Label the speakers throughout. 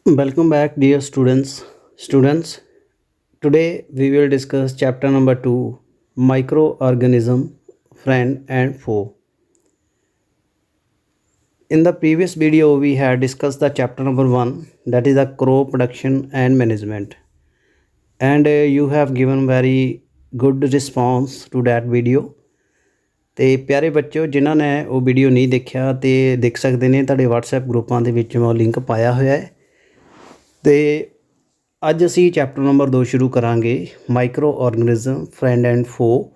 Speaker 1: Welcome back, dear students. Today we will discuss chapter number 2, microorganism, friend and foe. In the previous video, we had discussed the chapter number 1, that is the crop production and management. And you have given very good response to that video. ਤੇ ਪਿਆਰੇ ਬੱਚਿਓ ਜਿਨ੍ਹਾਂ ਨੇ ਉਹ video ਨਹੀਂ ਦੇਖਿਆ ਤੇ ਦੇਖ ਸਕਦੇ ਨੇ ਤੁਹਾਡੇ WhatsApp ਗਰੁੱਪਾਂ ਦੇ ਵਿੱਚ ਮੈਂ ਲਿੰਕ ਪਾਇਆ ਹੋਇਆ ਹੈ। ਤੇ ਅੱਜ ਅਸੀਂ ਚੈਪਟਰ ਨੰਬਰ 2 ਸ਼ੁਰੂ ਕਰਾਂਗੇ, ਮਾਈਕਰੋ ਆਰਗੈਨਿਜ਼ਮ, ਫਰੈਂਡ ਐਂਡ ਫੋ,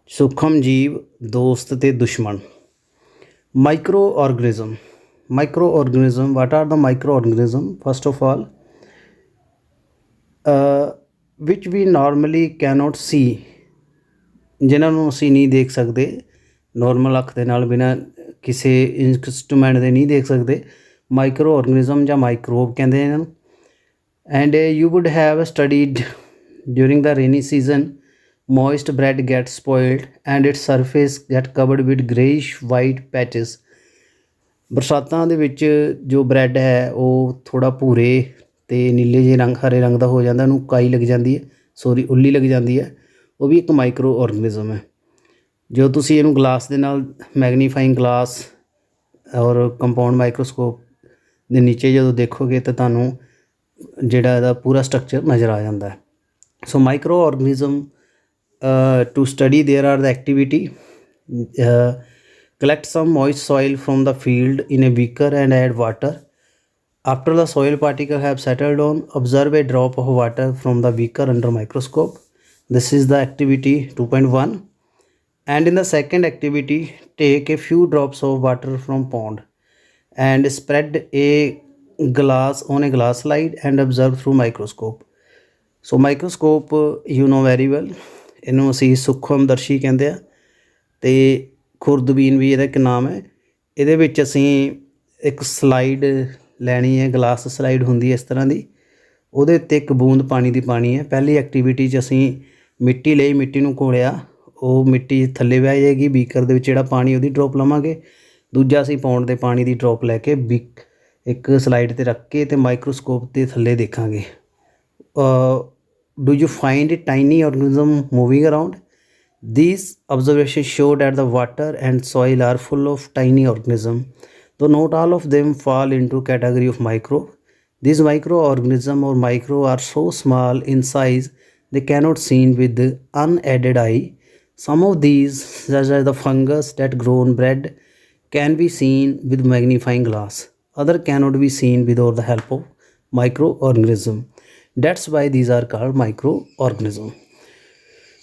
Speaker 1: ਸੂਖਮ ਜੀਵ, ਦੋਸਤ ਤੇ ਦੁਸ਼ਮਣ। Microorganism, what are the microorganism? First of all, which we normally cannot see, ਜਿਨ੍ਹਾਂ ਨੂੰ ਅਸੀਂ ਨਹੀਂ ਦੇਖ ਸਕਦੇ, ਨੋਰਮਲ ਅੱਖ ਦੇ ਨਾਲ ਬਿਨਾਂ ਕਿਸੇ ਇੰਸਟਰੂਮੈਂਟ ਦੇ ਨਹੀਂ ਦੇਖ ਸਕਦੇ। ਮਾਈਕਰੋ ਆਰਗੈਨਿਜ਼ਮ ਜਾਂ ਮਾਈਕਰੋਬ ਕਹਿੰਦੇ ਇਹਨਾਂ ਨੂੰ। And you would have studied during the rainy season, moist bread gets spoiled and its surface get covered with greyish white patches. ਬਰਸਾਤਾਂ ਦੇ ਵਿੱਚ ਜੋ ਬ੍ਰੈਡ ਹੈ ਉਹ ਥੋੜ੍ਹਾ ਭੂਰੇ ਅਤੇ ਨੀਲੇ ਜਿਹੇ ਰੰਗ, ਹਰੇ ਰੰਗ ਦਾ ਹੋ ਜਾਂਦਾ, ਉਹਨੂੰ ਕਾਈ ਲੱਗ ਜਾਂਦੀ ਹੈ, ਉੱਲੀ ਲੱਗ ਜਾਂਦੀ ਹੈ, ਉਹ ਵੀ ਇੱਕ ਮਾਈਕਰੋ ਆਰਗੈਨਿਜ਼ਮ ਹੈ। ਜੋ ਤੁਸੀਂ ਇਹਨੂੰ ਗਲਾਸ ਦੇ ਨਾਲ, ਮੈਗਨੀਫਾਈਂਗ ਗਲਾਸ ਔਰ ਕੰਪਾਊਂਡ ਮਾਈਕਰੋਸਕੋਪ ਦੇ ਨੀਚੇ ਜਦੋਂ ਦੇਖੋਗੇ ਤਾਂ ਤੁਹਾਨੂੰ ਜਿਹੜਾ ਇਹਦਾ ਪੂਰਾ ਸਟਰਕਚਰ ਨਜ਼ਰ ਆ ਜਾਂਦਾ ਹੈ। So microorganism to study there are the activity, collect some moist soil from the field in a beaker and add water. After the soil particles have settled on, observe a drop of water from the beaker under microscope. This is the activity 2.1. And in the second activity, take a few drops of water from pond and spread a glass on a glass slide and observe through microscope. So microscope you know very well, ਇਹਨੂੰ ਅਸੀਂ ਸੂਖਮਦਰਸ਼ੀ ਕਹਿੰਦੇ ਆ ਅਤੇ ਖੁਰਦਬੀਨ ਵੀ ਇਹਦਾ ਇੱਕ ਨਾਮ ਹੈ। ਇਹਦੇ ਵਿੱਚ ਅਸੀਂ ਇੱਕ ਸਲਾਈਡ ਲੈਣੀ ਹੈ, ਗਲਾਸ ਸਲਾਈਡ ਹੁੰਦੀ ਹੈ ਇਸ ਤਰ੍ਹਾਂ ਦੀ, ਉਹਦੇ ਉੱਤੇ ਇੱਕ ਬੂੰਦ ਪਾਣੀ ਦੀ ਪਾਣੀ ਹੈ। ਪਹਿਲੀ ਐਕਟੀਵਿਟੀ 'ਚ ਅਸੀਂ ਮਿੱਟੀ ਲਈ, ਮਿੱਟੀ ਨੂੰ ਘੋਲਿਆ, ਉਹ ਮਿੱਟੀ ਥੱਲੇ ਬਹਿ ਜਾਏਗੀ, ਬੀਕਰ ਦੇ ਵਿੱਚ ਜਿਹੜਾ ਪਾਣੀ ਉਹਦੀ ਡਰੋਪ ਲਵਾਂਗੇ। ਦੂਜਾ ਅਸੀਂ ਪੌਂਡ ਦੇ ਪਾਣੀ ਦੀ ਡਰੋਪ ਲੈ ਕੇ ਇੱਕ ਸਲਾਈਡ 'ਤੇ ਰੱਖ ਕੇ ਅਤੇ ਮਾਈਕਰੋਸਕੋਪ ਦੇ ਥੱਲੇ ਦੇਖਾਂਗੇ। Do you find tiny organism moving around? These observations show that the water and soil are full of tiny organisms, though not all of them fall into category of micro. These microorganisms or micro are so small in size they cannot seen with the unaided eye. Some of these, such as the fungus that grow on bread, can be seen with magnifying glass. Other cannot be seen without the help of microorganism. That's why these are called microorganism.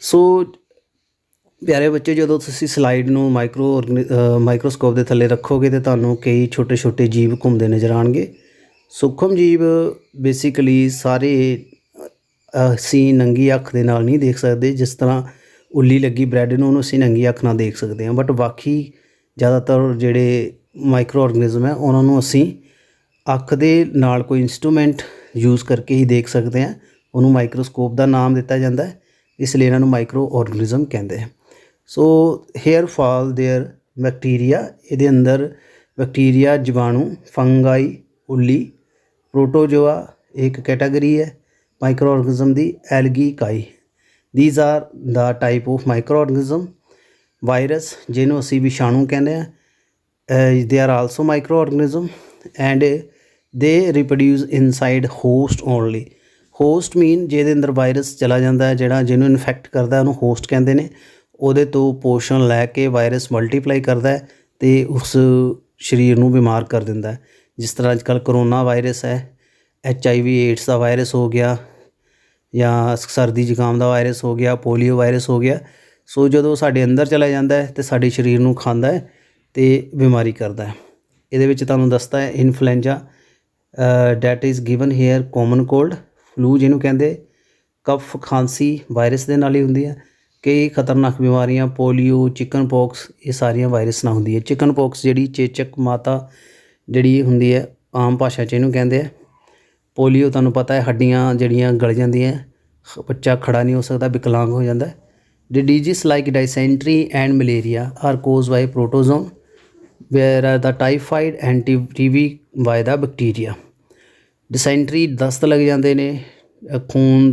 Speaker 1: So ਪਿਆਰੇ ਬੱਚੇ, ਜਦੋਂ ਤੁਸੀਂ slide ਨੂੰ microscope ਦੇ ਥੱਲੇ ਰੱਖੋਗੇ ਤਾਂ ਤੁਹਾਨੂੰ ਕਈ ਛੋਟੇ ਛੋਟੇ ਜੀਵ ਘੁੰਮਦੇ ਨਜ਼ਰ ਆਉਣਗੇ। ਸੂਖਮ ਜੀਵ ਬੇਸਿਕਲੀ ਸਾਰੇ ਅਸੀਂ ਨੰਗੀ ਅੱਖ ਦੇ ਨਾਲ ਨਹੀਂ ਦੇਖ ਸਕਦੇ। ਜਿਸ ਤਰ੍ਹਾਂ ਉੱਲੀ ਲੱਗੀ ਬ੍ਰੈਡ ਨੂੰ, ਉਹਨੂੰ ਅਸੀਂ ਨੰਗੀ ਅੱਖ ਨਾਲ ਦੇਖ ਸਕਦੇ ਹਾਂ, ਬਟ ਬਾਕੀ ਜ਼ਿਆਦਾਤਰ ਜਿਹੜੇ ਮਾਈਕਰੋ ਆਰਗੈਨਿਜ਼ਮ ਹੈ ਉਹਨਾਂ ਨੂੰ ਅਸੀਂ ਅੱਖ ਦੇ ਨਾਲ ਕੋਈ ਇੰਸਟਰੂਮੈਂਟ ਯੂਜ਼ ਕਰਕੇ ਹੀ ਦੇਖ ਸਕਦੇ ਹਾਂ। ਉਹਨੂੰ ਮਾਈਕਰੋਸਕੋਪ ਦਾ ਨਾਮ ਦਿੱਤਾ ਜਾਂਦਾ ਹੈ, ਇਸ ਲਈ ਇਹਨਾਂ ਨੂੰ ਮਾਈਕਰੋ ਆਰਗੈਨਿਜ਼ਮ ਕਹਿੰਦੇ ਆ। ਸੋ ਹੇਅਰ ਫਾਲ ਦੇਅਰ ਬੈਕਟੀਰੀਆ, ਇਹਦੇ ਅੰਦਰ ਬੈਕਟੀਰੀਆ, ਜੀਵਾਣੂ, ਫੰਗਾਈ, ਉੱਲੀ, ਪ੍ਰੋਟੋਜੋਆ ਇੱਕ ਕੈਟਾਗਰੀ ਹੈ ਮਾਈਕਰੋ ਆਰਗੈਨਿਜ਼ਮ ਦੀ, ਐਲਗੀ, ਕਾਈ। These are the type of microorganism. Virus, ਜਿਹਨੂੰ ਅਸੀਂ ਵਿਸ਼ਾਣੂ ਕਹਿੰਦੇ ਹਾਂ, they are also microorganism and they reproduce inside host only. Host mean ਜਿਹਦੇ ਅੰਦਰ ਵਾਇਰਸ ਚਲਾ ਜਾਂਦਾ ਹੈ, ਜਿਹਨੂੰ ਇਨਫੈਕਟ ਕਰਦਾ ਉਹਨੂੰ ਹੋਸਟ ਕਹਿੰਦੇ ਨੇ। ਉਹਦੇ ਤੋਂ ਪੋਸ਼ਣ ਲੈ ਕੇ ਵਾਇਰਸ ਮਲਟੀਪਲਾਈ ਕਰਦਾ ਹੈ ਅਤੇ ਉਸ ਸਰੀਰ ਨੂੰ ਬਿਮਾਰ ਕਰ ਦਿੰਦਾ ਹੈ। ਜਿਸ ਤਰ੍ਹਾਂ ਅੱਜ ਕੱਲ੍ਹ ਕਰੋਨਾ ਵਾਇਰਸ ਹੈ, HIV ਏਡਸ ਦਾ ਵਾਇਰਸ ਹੋ ਗਿਆ, ਜਾਂ ਸਰਦੀ ਜ਼ੁਕਾਮ ਦਾ ਵਾਇਰਸ ਹੋ ਗਿਆ, ਪੋਲੀਓ ਵਾਇਰਸ ਹੋ ਗਿਆ। ਸੋ ਜਦੋਂ ਸਾਡੇ ਅੰਦਰ ਚਲਾ ਜਾਂਦਾ ਹੈ ਅਤੇ ਸਾਡੇ ਸਰੀਰ ਨੂੰ ਖਾਂਦਾ ਹੈ ਅਤੇ ਬਿਮਾਰੀ ਕਰਦਾ ਹੈ। ਇਹਦੇ ਵਿੱਚ ਤੁਹਾਨੂੰ ਦੱਸਦਾ ਹੈ influenza, that is given here, common cold, flu ਜਿਹਨੂੰ ਕਹਿੰਦੇ, ਕਫ, ਖਾਂਸੀ ਵਾਇਰਸ ਦੇ ਨਾਲ ਹੀ ਹੁੰਦੀ ਹੈ। ਕਈ ਖਤਰਨਾਕ ਬਿਮਾਰੀਆਂ, ਪੋਲੀਓ, ਚਿਕਨ ਪੋਕਸ, ਇਹ ਸਾਰੀਆਂ ਵਾਇਰਸ ਨਾਲ ਹੁੰਦੀ ਹੈ। ਚਿਕਨ ਪੋਕਸ ਜਿਹੜੀ ਚੇਚਕ ਮਾਤਾ ਜਿਹੜੀ ਹੁੰਦੀ ਹੈ, ਆਮ ਭਾਸ਼ਾ 'ਚ ਇਹਨੂੰ ਕਹਿੰਦੇ ਆ। ਪੋਲੀਓ ਤੁਹਾਨੂੰ ਪਤਾ ਹੈ, ਹੱਡੀਆਂ ਜਿਹੜੀਆਂ ਗਲ ਜਾਂਦੀਆਂ, ਬੱਚਾ ਖੜਾ ਨਹੀਂ ਹੋ ਸਕਦਾ, ਵਿਕਲਾਂਗ ਹੋ ਜਾਂਦਾ। Disease like dysentery and malaria are cause by protozoa, where are the typhoid and TB by the bacteria. Dysentery दस्त लग जाते ने, खून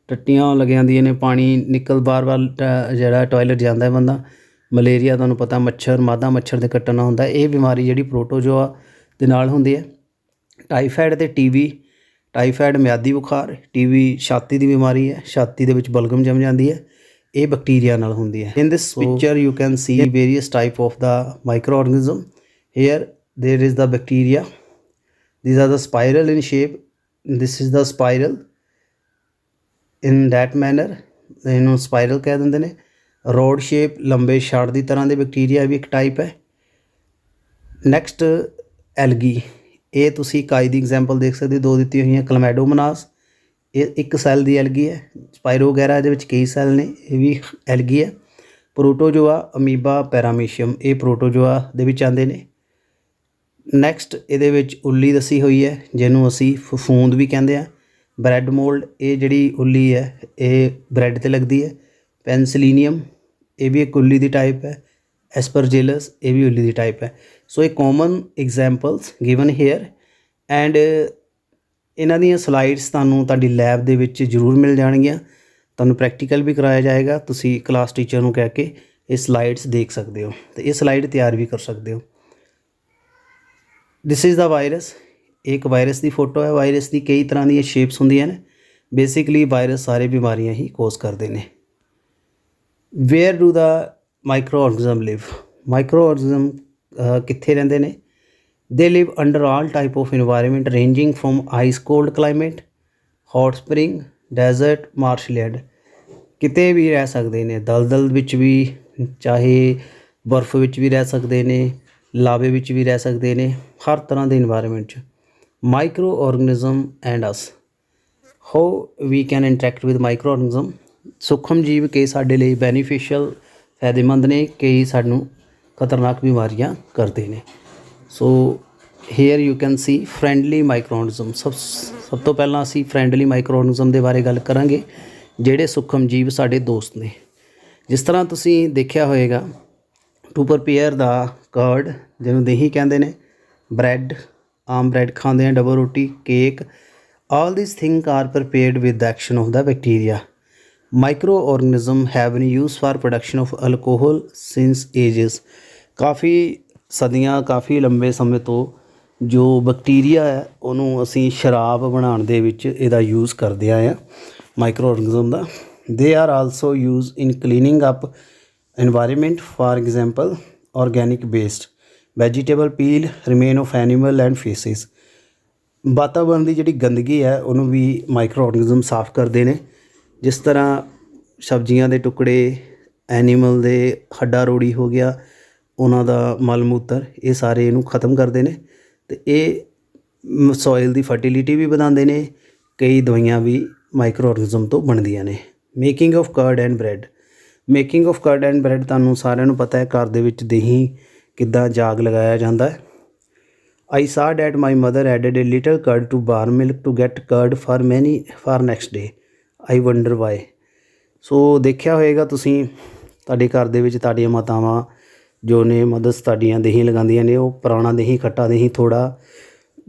Speaker 1: टट्टियां लग जांदियां ने, पानी निकल बार बार जिहड़ा टॉयलेट जाता है बंदा, मलेरिया तुहानूं पता मच्छर मादा मच्छर दे कट्टण नाल हुंदा। ये बीमारी जिहड़ी प्रोटोजोआ दे नाल हुंदी है। टाईफाइड ते टीबी, टाईफाइड म्यादी बुखार, टीबी छाती की बीमारी है, छाती दे विच बलगम जम जाती है, ये बैक्टीरिया नाल हुंदी है। In this picture you can see various type of the microorganism. Here there is the bacteria, these are the spiral in shape, this is the spiral in that manner, ਇਹਨੂੰ spiral ਕਹਿ ਦਿੰਦੇ ਨੇ। Road shape ਲੰਬੇ ਛੜ ਦੀ ਤਰ੍ਹਾਂ ਦੇ bacteria ਵੀ ਇੱਕ type ਹੈ। Next algae, ਇਹ ਤੁਸੀਂ ਕਾਈ ਦੀ ਐਗਜ਼ਾਮਪਲ ਦੇਖ ਸਕਦੇ ਹੋ, ਦੋ ਦਿੱਤੀਆਂ ਹੋਈਆਂ, ਕਲਮੈਡੋਮੋਨਾਸ, ਇਹ ਇੱਕ ਸੈੱਲ ਦੀ ਐਲਗੀ ਹੈ। ਸਪਾਇਰੋ ਵਗੈਰਾ ਇਹਦੇ ਵਿੱਚ ਕਈ ਸੈੱਲ ਨੇ, ਇਹ ਵੀ ਐਲਗੀ ਹੈ। ਪ੍ਰੋਟੋਜੋਆ, ਅਮੀਬਾ, ਪੈਰਾਮੀਸ਼ੀਅਮ, ਇਹ ਪ੍ਰੋਟੋਜੋਆ ਦੇ ਵਿੱਚ ਆਉਂਦੇ ਨੇ। ਨੈਕਸਟ ਇਹਦੇ ਵਿੱਚ ਉੱਲੀ ਦੱਸੀ ਹੋਈ ਹੈ, ਜਿਹਨੂੰ ਅਸੀਂ ਫਫੂੰਦ ਵੀ ਕਹਿੰਦੇ ਆ। ਬ੍ਰੈਡ ਮੋਲਡ, ਇਹ ਜਿਹੜੀ ਉੱਲੀ ਹੈ ਇਹ ਬ੍ਰੈਡ 'ਤੇ ਲੱਗਦੀ ਹੈ। ਪੈਨਸਿਲੀਨੀਅਮ, ਇਹ ਵੀ ਇੱਕ ਉੱਲੀ ਦੀ ਟਾਈਪ ਹੈ। ਐਸਪਰਜਿਲਸ, ਇਹ ਵੀ ਉੱਲੀ ਦੀ ਟਾਈਪ ਹੈ। ਸੋ ਇਹ common examples given here, and ਇਹਨਾਂ ਦੀਆਂ ਸਲਾਈਡਸ ਤੁਹਾਨੂੰ ਤੁਹਾਡੀ ਲੈਬ ਦੇ ਵਿੱਚ ਜ਼ਰੂਰ ਮਿਲ ਜਾਣਗੀਆਂ। ਤੁਹਾਨੂੰ ਪ੍ਰੈਕਟੀਕਲ ਵੀ ਕਰਾਇਆ ਜਾਏਗਾ, ਤੁਸੀਂ ਕਲਾਸ ਟੀਚਰ ਨੂੰ ਕਹਿ ਕੇ ਇਹ ਸਲਾਈਡਸ ਦੇਖ ਸਕਦੇ ਹੋ ਅਤੇ ਇਹ ਸਲਾਈਡ ਤਿਆਰ ਵੀ ਕਰ ਸਕਦੇ ਹੋ। दिस इज़ द वायरस, एक वायरस की फोटो है। वायरस की कई तरह दी शेप्स होंदियां ने। बेसिकली वायरस सारे बीमारियां ही कोज करते हैं। Where do the microorganism live, microorganism कित्थे रहिंदे ने? They live under all type of environment ranging from ice cold climate, hot spring, desert, marshland. किते भी रह सकते हैं, दलदल विच भी, चाहे बर्फ विच भी रह सकते हैं, लावे विच भी रह सकते हैं, हर तरह के environment. Microorganism and us, how we can interact with microorganism. सूक्ष्म जीव कई साडे लई बैनीफिशियल फायदेमंद ने, कई सानू खतरनाक बीमारियां करते हैं। So here you can C friendly micro organism. सब तो पहला असी फ्रेंडली माइक्रो ऑर्गेनिज्म के बारे गल करांगे, जिहड़े सूक्ष्म जीव साडे दोस्त ने। जिस तरह तुसीं देखिया होएगा, टू प्रिपेयर द कर्ड, जिन्होंने दही कहते हैं, ब्रैड, आम ब्रैड खाते हैं, डबल रोटी, cake, all this thing are prepared with the action of the bacteria. Microorganism have been use for production of alcohol since ages. काफ़ी सदियाँ, काफ़ी लंबे समय तो जो बैक्टीरिया है उन्होंने असी शराब बनाने दे विच इहदा यूज़ करते आए हैं माइक्रो ऑर्गेनिज्म का। They are also use in cleaning up environment, for example organic waste, vegetable peel, remain of animal and faeces. वातावरण की जी गंदगी है उन्होंने भी माइक्रो ऑर्गेनिज्म साफ करते हैं। जिस तरह सब्जियां के टुकड़े, एनीमल के हड्डा रोड़ी हो गया, उन्हों का मल मूत्र, ये सारे इनू खत्म करते हैं। तो ये सॉइल की फर्टिलिटी भी बढ़ाते हैं। कई दवाइयाँ भी माइक्रो ऑर्गेनिज्म तो बनदियां ने। Making of curd and bread, making of curd and bread तुहानूं सारिਆਂ ਨੂੰ पता है, घर ਦੇ ਵਿੱਚ दही किद्दां जाग लगाया जाता है। आई saw that my mother added a little curd to warm milk to get curd for next day. I wonder why. सो देखिया होएगा तुसीं, ਤੁਹਾਡੇ घर ਦੇ ਵਿੱਚ ਤੁਹਾਡੀਆਂ ਮਾਤਾਵਾਂ जो ने मदर्स ਤੁਹਾਡੀਆਂ दही ਲਗਾਉਂਦੀਆਂ ਨੇ, ਉਹ ਪੁਰਾਣਾ दही, खट्टा दही थोड़ा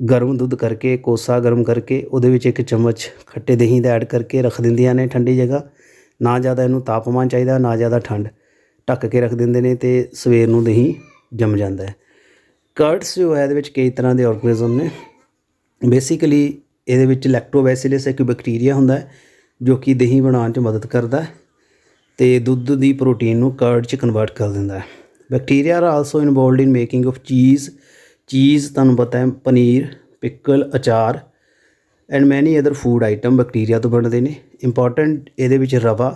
Speaker 1: गर्म दुध करके, कोसा गर्म करके ਉਹਦੇ ਵਿੱਚ एक चम्मच खट्टे दही ਦਾ ऐड करके रख ਦਿੰਦੀਆਂ ਨੇ ठंडी जगह। ना ज़्यादा इनू तापमान चाहिए, ना ज़्यादा ठंड, ढक के रख देंगे ने, तो सवेर नूं दही जम जाता है। कर्ड्स जो है ये कई तरह के ऑर्गेनिज्म ने। बेसिकली ये लैक्टोबैसिलस एक बैक्टीरिया होंदा है जो कि दही बनाने मदद करता है, तो दुध की प्रोटीन नूं कर्ड च कन्वर्ट कर दिंदा है। Bacteria are also involved in making of cheese, cheese तुहानूं पता है, paneer, pickle, achar and many other food item bacteria तो बनते हैं। इंपॉर्टेंट ये रवा,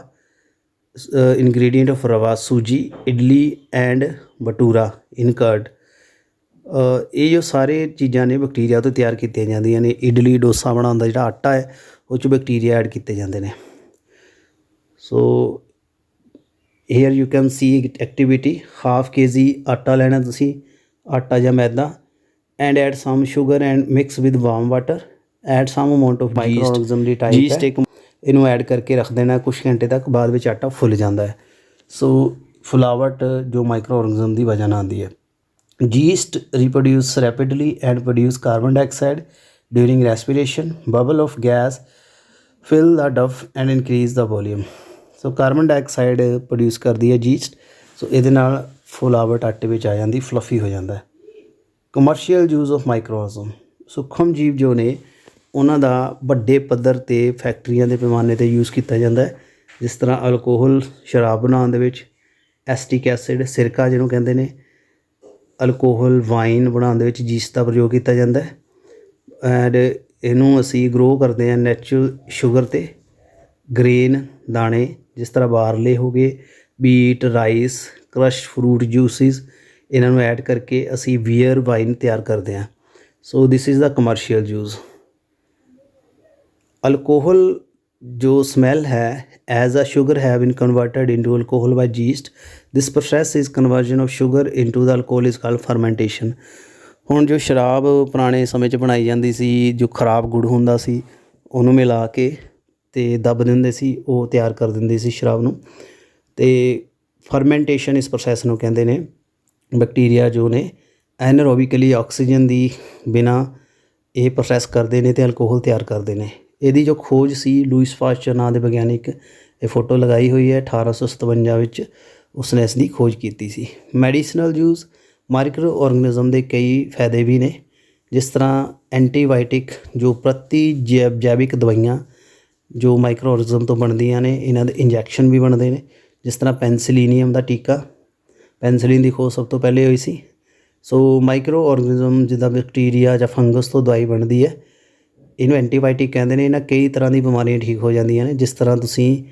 Speaker 1: ingredient of rava, suji, idli and bhatura in curd. ये जो सारे चीज़ां ने बैक्टीरिया तो तैयार की जांदियां ने। इडली डोसा बनाउण दा जिहड़ा आटा है उस बैक्टीरिया ऐड किए जाते हैं। So here you can see activity, half kg आटा लेना तुसीं, आटा या मैदा, and add some sugar and mix with warm water, add some amount of microorganism दी टाइप जीस्ट एक इनू ऐड करके रख देना कुछ घंटे तक, बाद में आटा फुल जाता है। सो फुलावट जो माइक्रो ऑर्गेनिज्म की वजह नाल आती है। Yeast reproduce rapidly and produce carbon dioxide During respiration, bubble of gas fill the duct and increase the volume. So carbon dioxide produce ਕਰਦੀ ਹੈ ਜੀਸਟ। ਸੋ ਇਹਦੇ ਨਾਲ ਫੁਲਾਵਟ ਆਟੇ ਵਿੱਚ ਆ ਜਾਂਦੀ, ਫਲਫੀ ਹੋ ਜਾਂਦਾ ਹੈ। ਕਮਰਸ਼ੀਅਲ ਯੂਜ਼ ਆਫ ਮਾਈਕਰੋਆਰਗਨਿਜ਼ਮ, ਸੂਖਮ ਜੀਵ ਜੋ ਨੇ ਉਹਨਾਂ ਦਾ ਵੱਡੇ ਪੱਧਰ 'ਤੇ ਫੈਕਟਰੀਆਂ ਦੇ ਪੈਮਾਨੇ 'ਤੇ ਯੂਜ਼ ਕੀਤਾ ਜਾਂਦਾ ਹੈ। ਜਿਸ ਤਰ੍ਹਾਂ ਅਲਕੋਹਲ ਸ਼ਰਾਬ ਬਣਾਉਣ ਦੇ ਵਿੱਚ, ਐਸਟਿਕ ਐਸਿਡ ਸਿਰਕਾ ਜਿਹਨੂੰ ਕਹਿੰਦੇ ਨੇ, ਅਲਕੋਹਲ ਵਾਈਨ ਬਣਾਉਣ ਦੇ ਵਿੱਚ ਜੀਸਟ ਦਾ ਪ੍ਰਯੋਗ ਕੀਤਾ ਜਾਂਦਾ ਹੈ। ਐਂਡ ਇਹਨੂੰ ਅਸੀਂ ਗਰੋ ਕਰਦੇ ਹਾਂ ਨੈਚੁਰਲ ਸ਼ੂਗਰ 'ਤੇ। ਗ੍ਰੇਨ ਦਾਣੇ ਜਿਸ ਤਰ੍ਹਾਂ ਬਾਰਲੇ ਹੋ ਗਏ, beet, rice, crush fruit juices, ਇਹਨਾਂ ਨੂੰ ਐਡ ਕਰਕੇ ਅਸੀਂ ਬੀਅਰ ਵਾਈਨ ਤਿਆਰ ਕਰਦੇ ਹਾਂ। So this is the commercial use. Alcohol ਜੋ ਸਮੈਲ ਹੈ as a sugar have been converted into alcohol by yeast. This process is conversion of sugar into the alcohol is called fermentation. ਹੁਣ ਜੋ ਸ਼ਰਾਬ ਪੁਰਾਣੇ ਸਮੇਂ 'ਚ ਬਣਾਈ ਜਾਂਦੀ ਸੀ, ਜੋ ਖਰਾਬ ਗੁੜ ਹੁੰਦਾ ਸੀ ਉਹਨੂੰ ਮਿਲਾ ਕੇ ਅਤੇ ਦੱਬ ਦਿੰਦੇ ਸੀ, ਉਹ ਤਿਆਰ ਕਰ ਦਿੰਦੇ ਸੀ ਸ਼ਰਾਬ ਨੂੰ। ਅਤੇ ਫਰਮੈਂਟੇਸ਼ਨ ਇਸ ਪ੍ਰੋਸੈਸ ਨੂੰ ਕਹਿੰਦੇ ਨੇ। ਬੈਕਟੀਰੀਆ ਜੋ ਨੇ ਐਨਰੋਬਿਕਲੀ ਆਕਸੀਜਨ ਦੀ ਬਿਨਾਂ ਇਹ ਪ੍ਰੋਸੈਸ ਕਰਦੇ ਨੇ ਅਤੇ ਅਲਕੋਹਲ ਤਿਆਰ ਕਰਦੇ ਨੇ। ਇਹਦੀ ਜੋ ਖੋਜ ਸੀ ਲੂਇਸ ਪਾਸਚਰ ਨਾਂ ਦੇ ਵਿਗਿਆਨਿਕ, ਇਹ ਫੋਟੋ ਲਗਾਈ ਹੋਈ ਹੈ, 1857 ਵਿੱਚ ਉਸਨੇ ਇਸ ਦੀ ਖੋਜ ਕੀਤੀ ਸੀ। ਮੈਡੀਸਨਲ ਯੂਜ਼, ਮਾਈਕਰੋ ਔਰਗਨਿਜ਼ਮ ਦੇ ਕਈ ਫਾਇਦੇ ਵੀ ਨੇ। ਜਿਸ ਤਰ੍ਹਾਂ ਐਂਟੀਬਾਇਓਟਿਕ ਜੋ ਜੈਵਿਕ ਦਵਾਈਆਂ ਜੋ ਮਾਈਕਰੋ ਔਰਗਨਿਜ਼ਮ ਤੋਂ ਬਣਦੀਆਂ ਨੇ, ਇਹਨਾਂ ਦੇ ਇੰਜੈਕਸ਼ਨ ਵੀ ਬਣਦੇ ਨੇ। ਜਿਸ ਤਰ੍ਹਾਂ ਪੈਨਸਿਲੀਨੀਅਮ ਦਾ ਟੀਕਾ, ਪੈਨਸਿਲੀਨ ਦੀ ਖੋਜ ਸਭ ਤੋਂ ਪਹਿਲੇ ਹੋਈ ਸੀ। ਸੋ ਮਾਈਕਰੋ ਔਰਗਨਿਜ਼ਮ ਜਿੱਦਾਂ ਬੈਕਟੀਰੀਆ ਜਾਂ ਫੰਗਸ ਤੋਂ ਦਵਾਈ ਬਣਦੀ ਹੈ, ਇਹਨੂੰ ਐਂਟੀਬਾਇਓਟਿਕ ਕਹਿੰਦੇ ਨੇ। ਇਹਨਾਂ ਕਈ ਤਰ੍ਹਾਂ ਦੀ ਬਿਮਾਰੀਆਂ ਠੀਕ ਹੋ ਜਾਂਦੀਆਂ ਨੇ। ਜਿਸ ਤਰ੍ਹਾਂ ਤੁਸੀਂ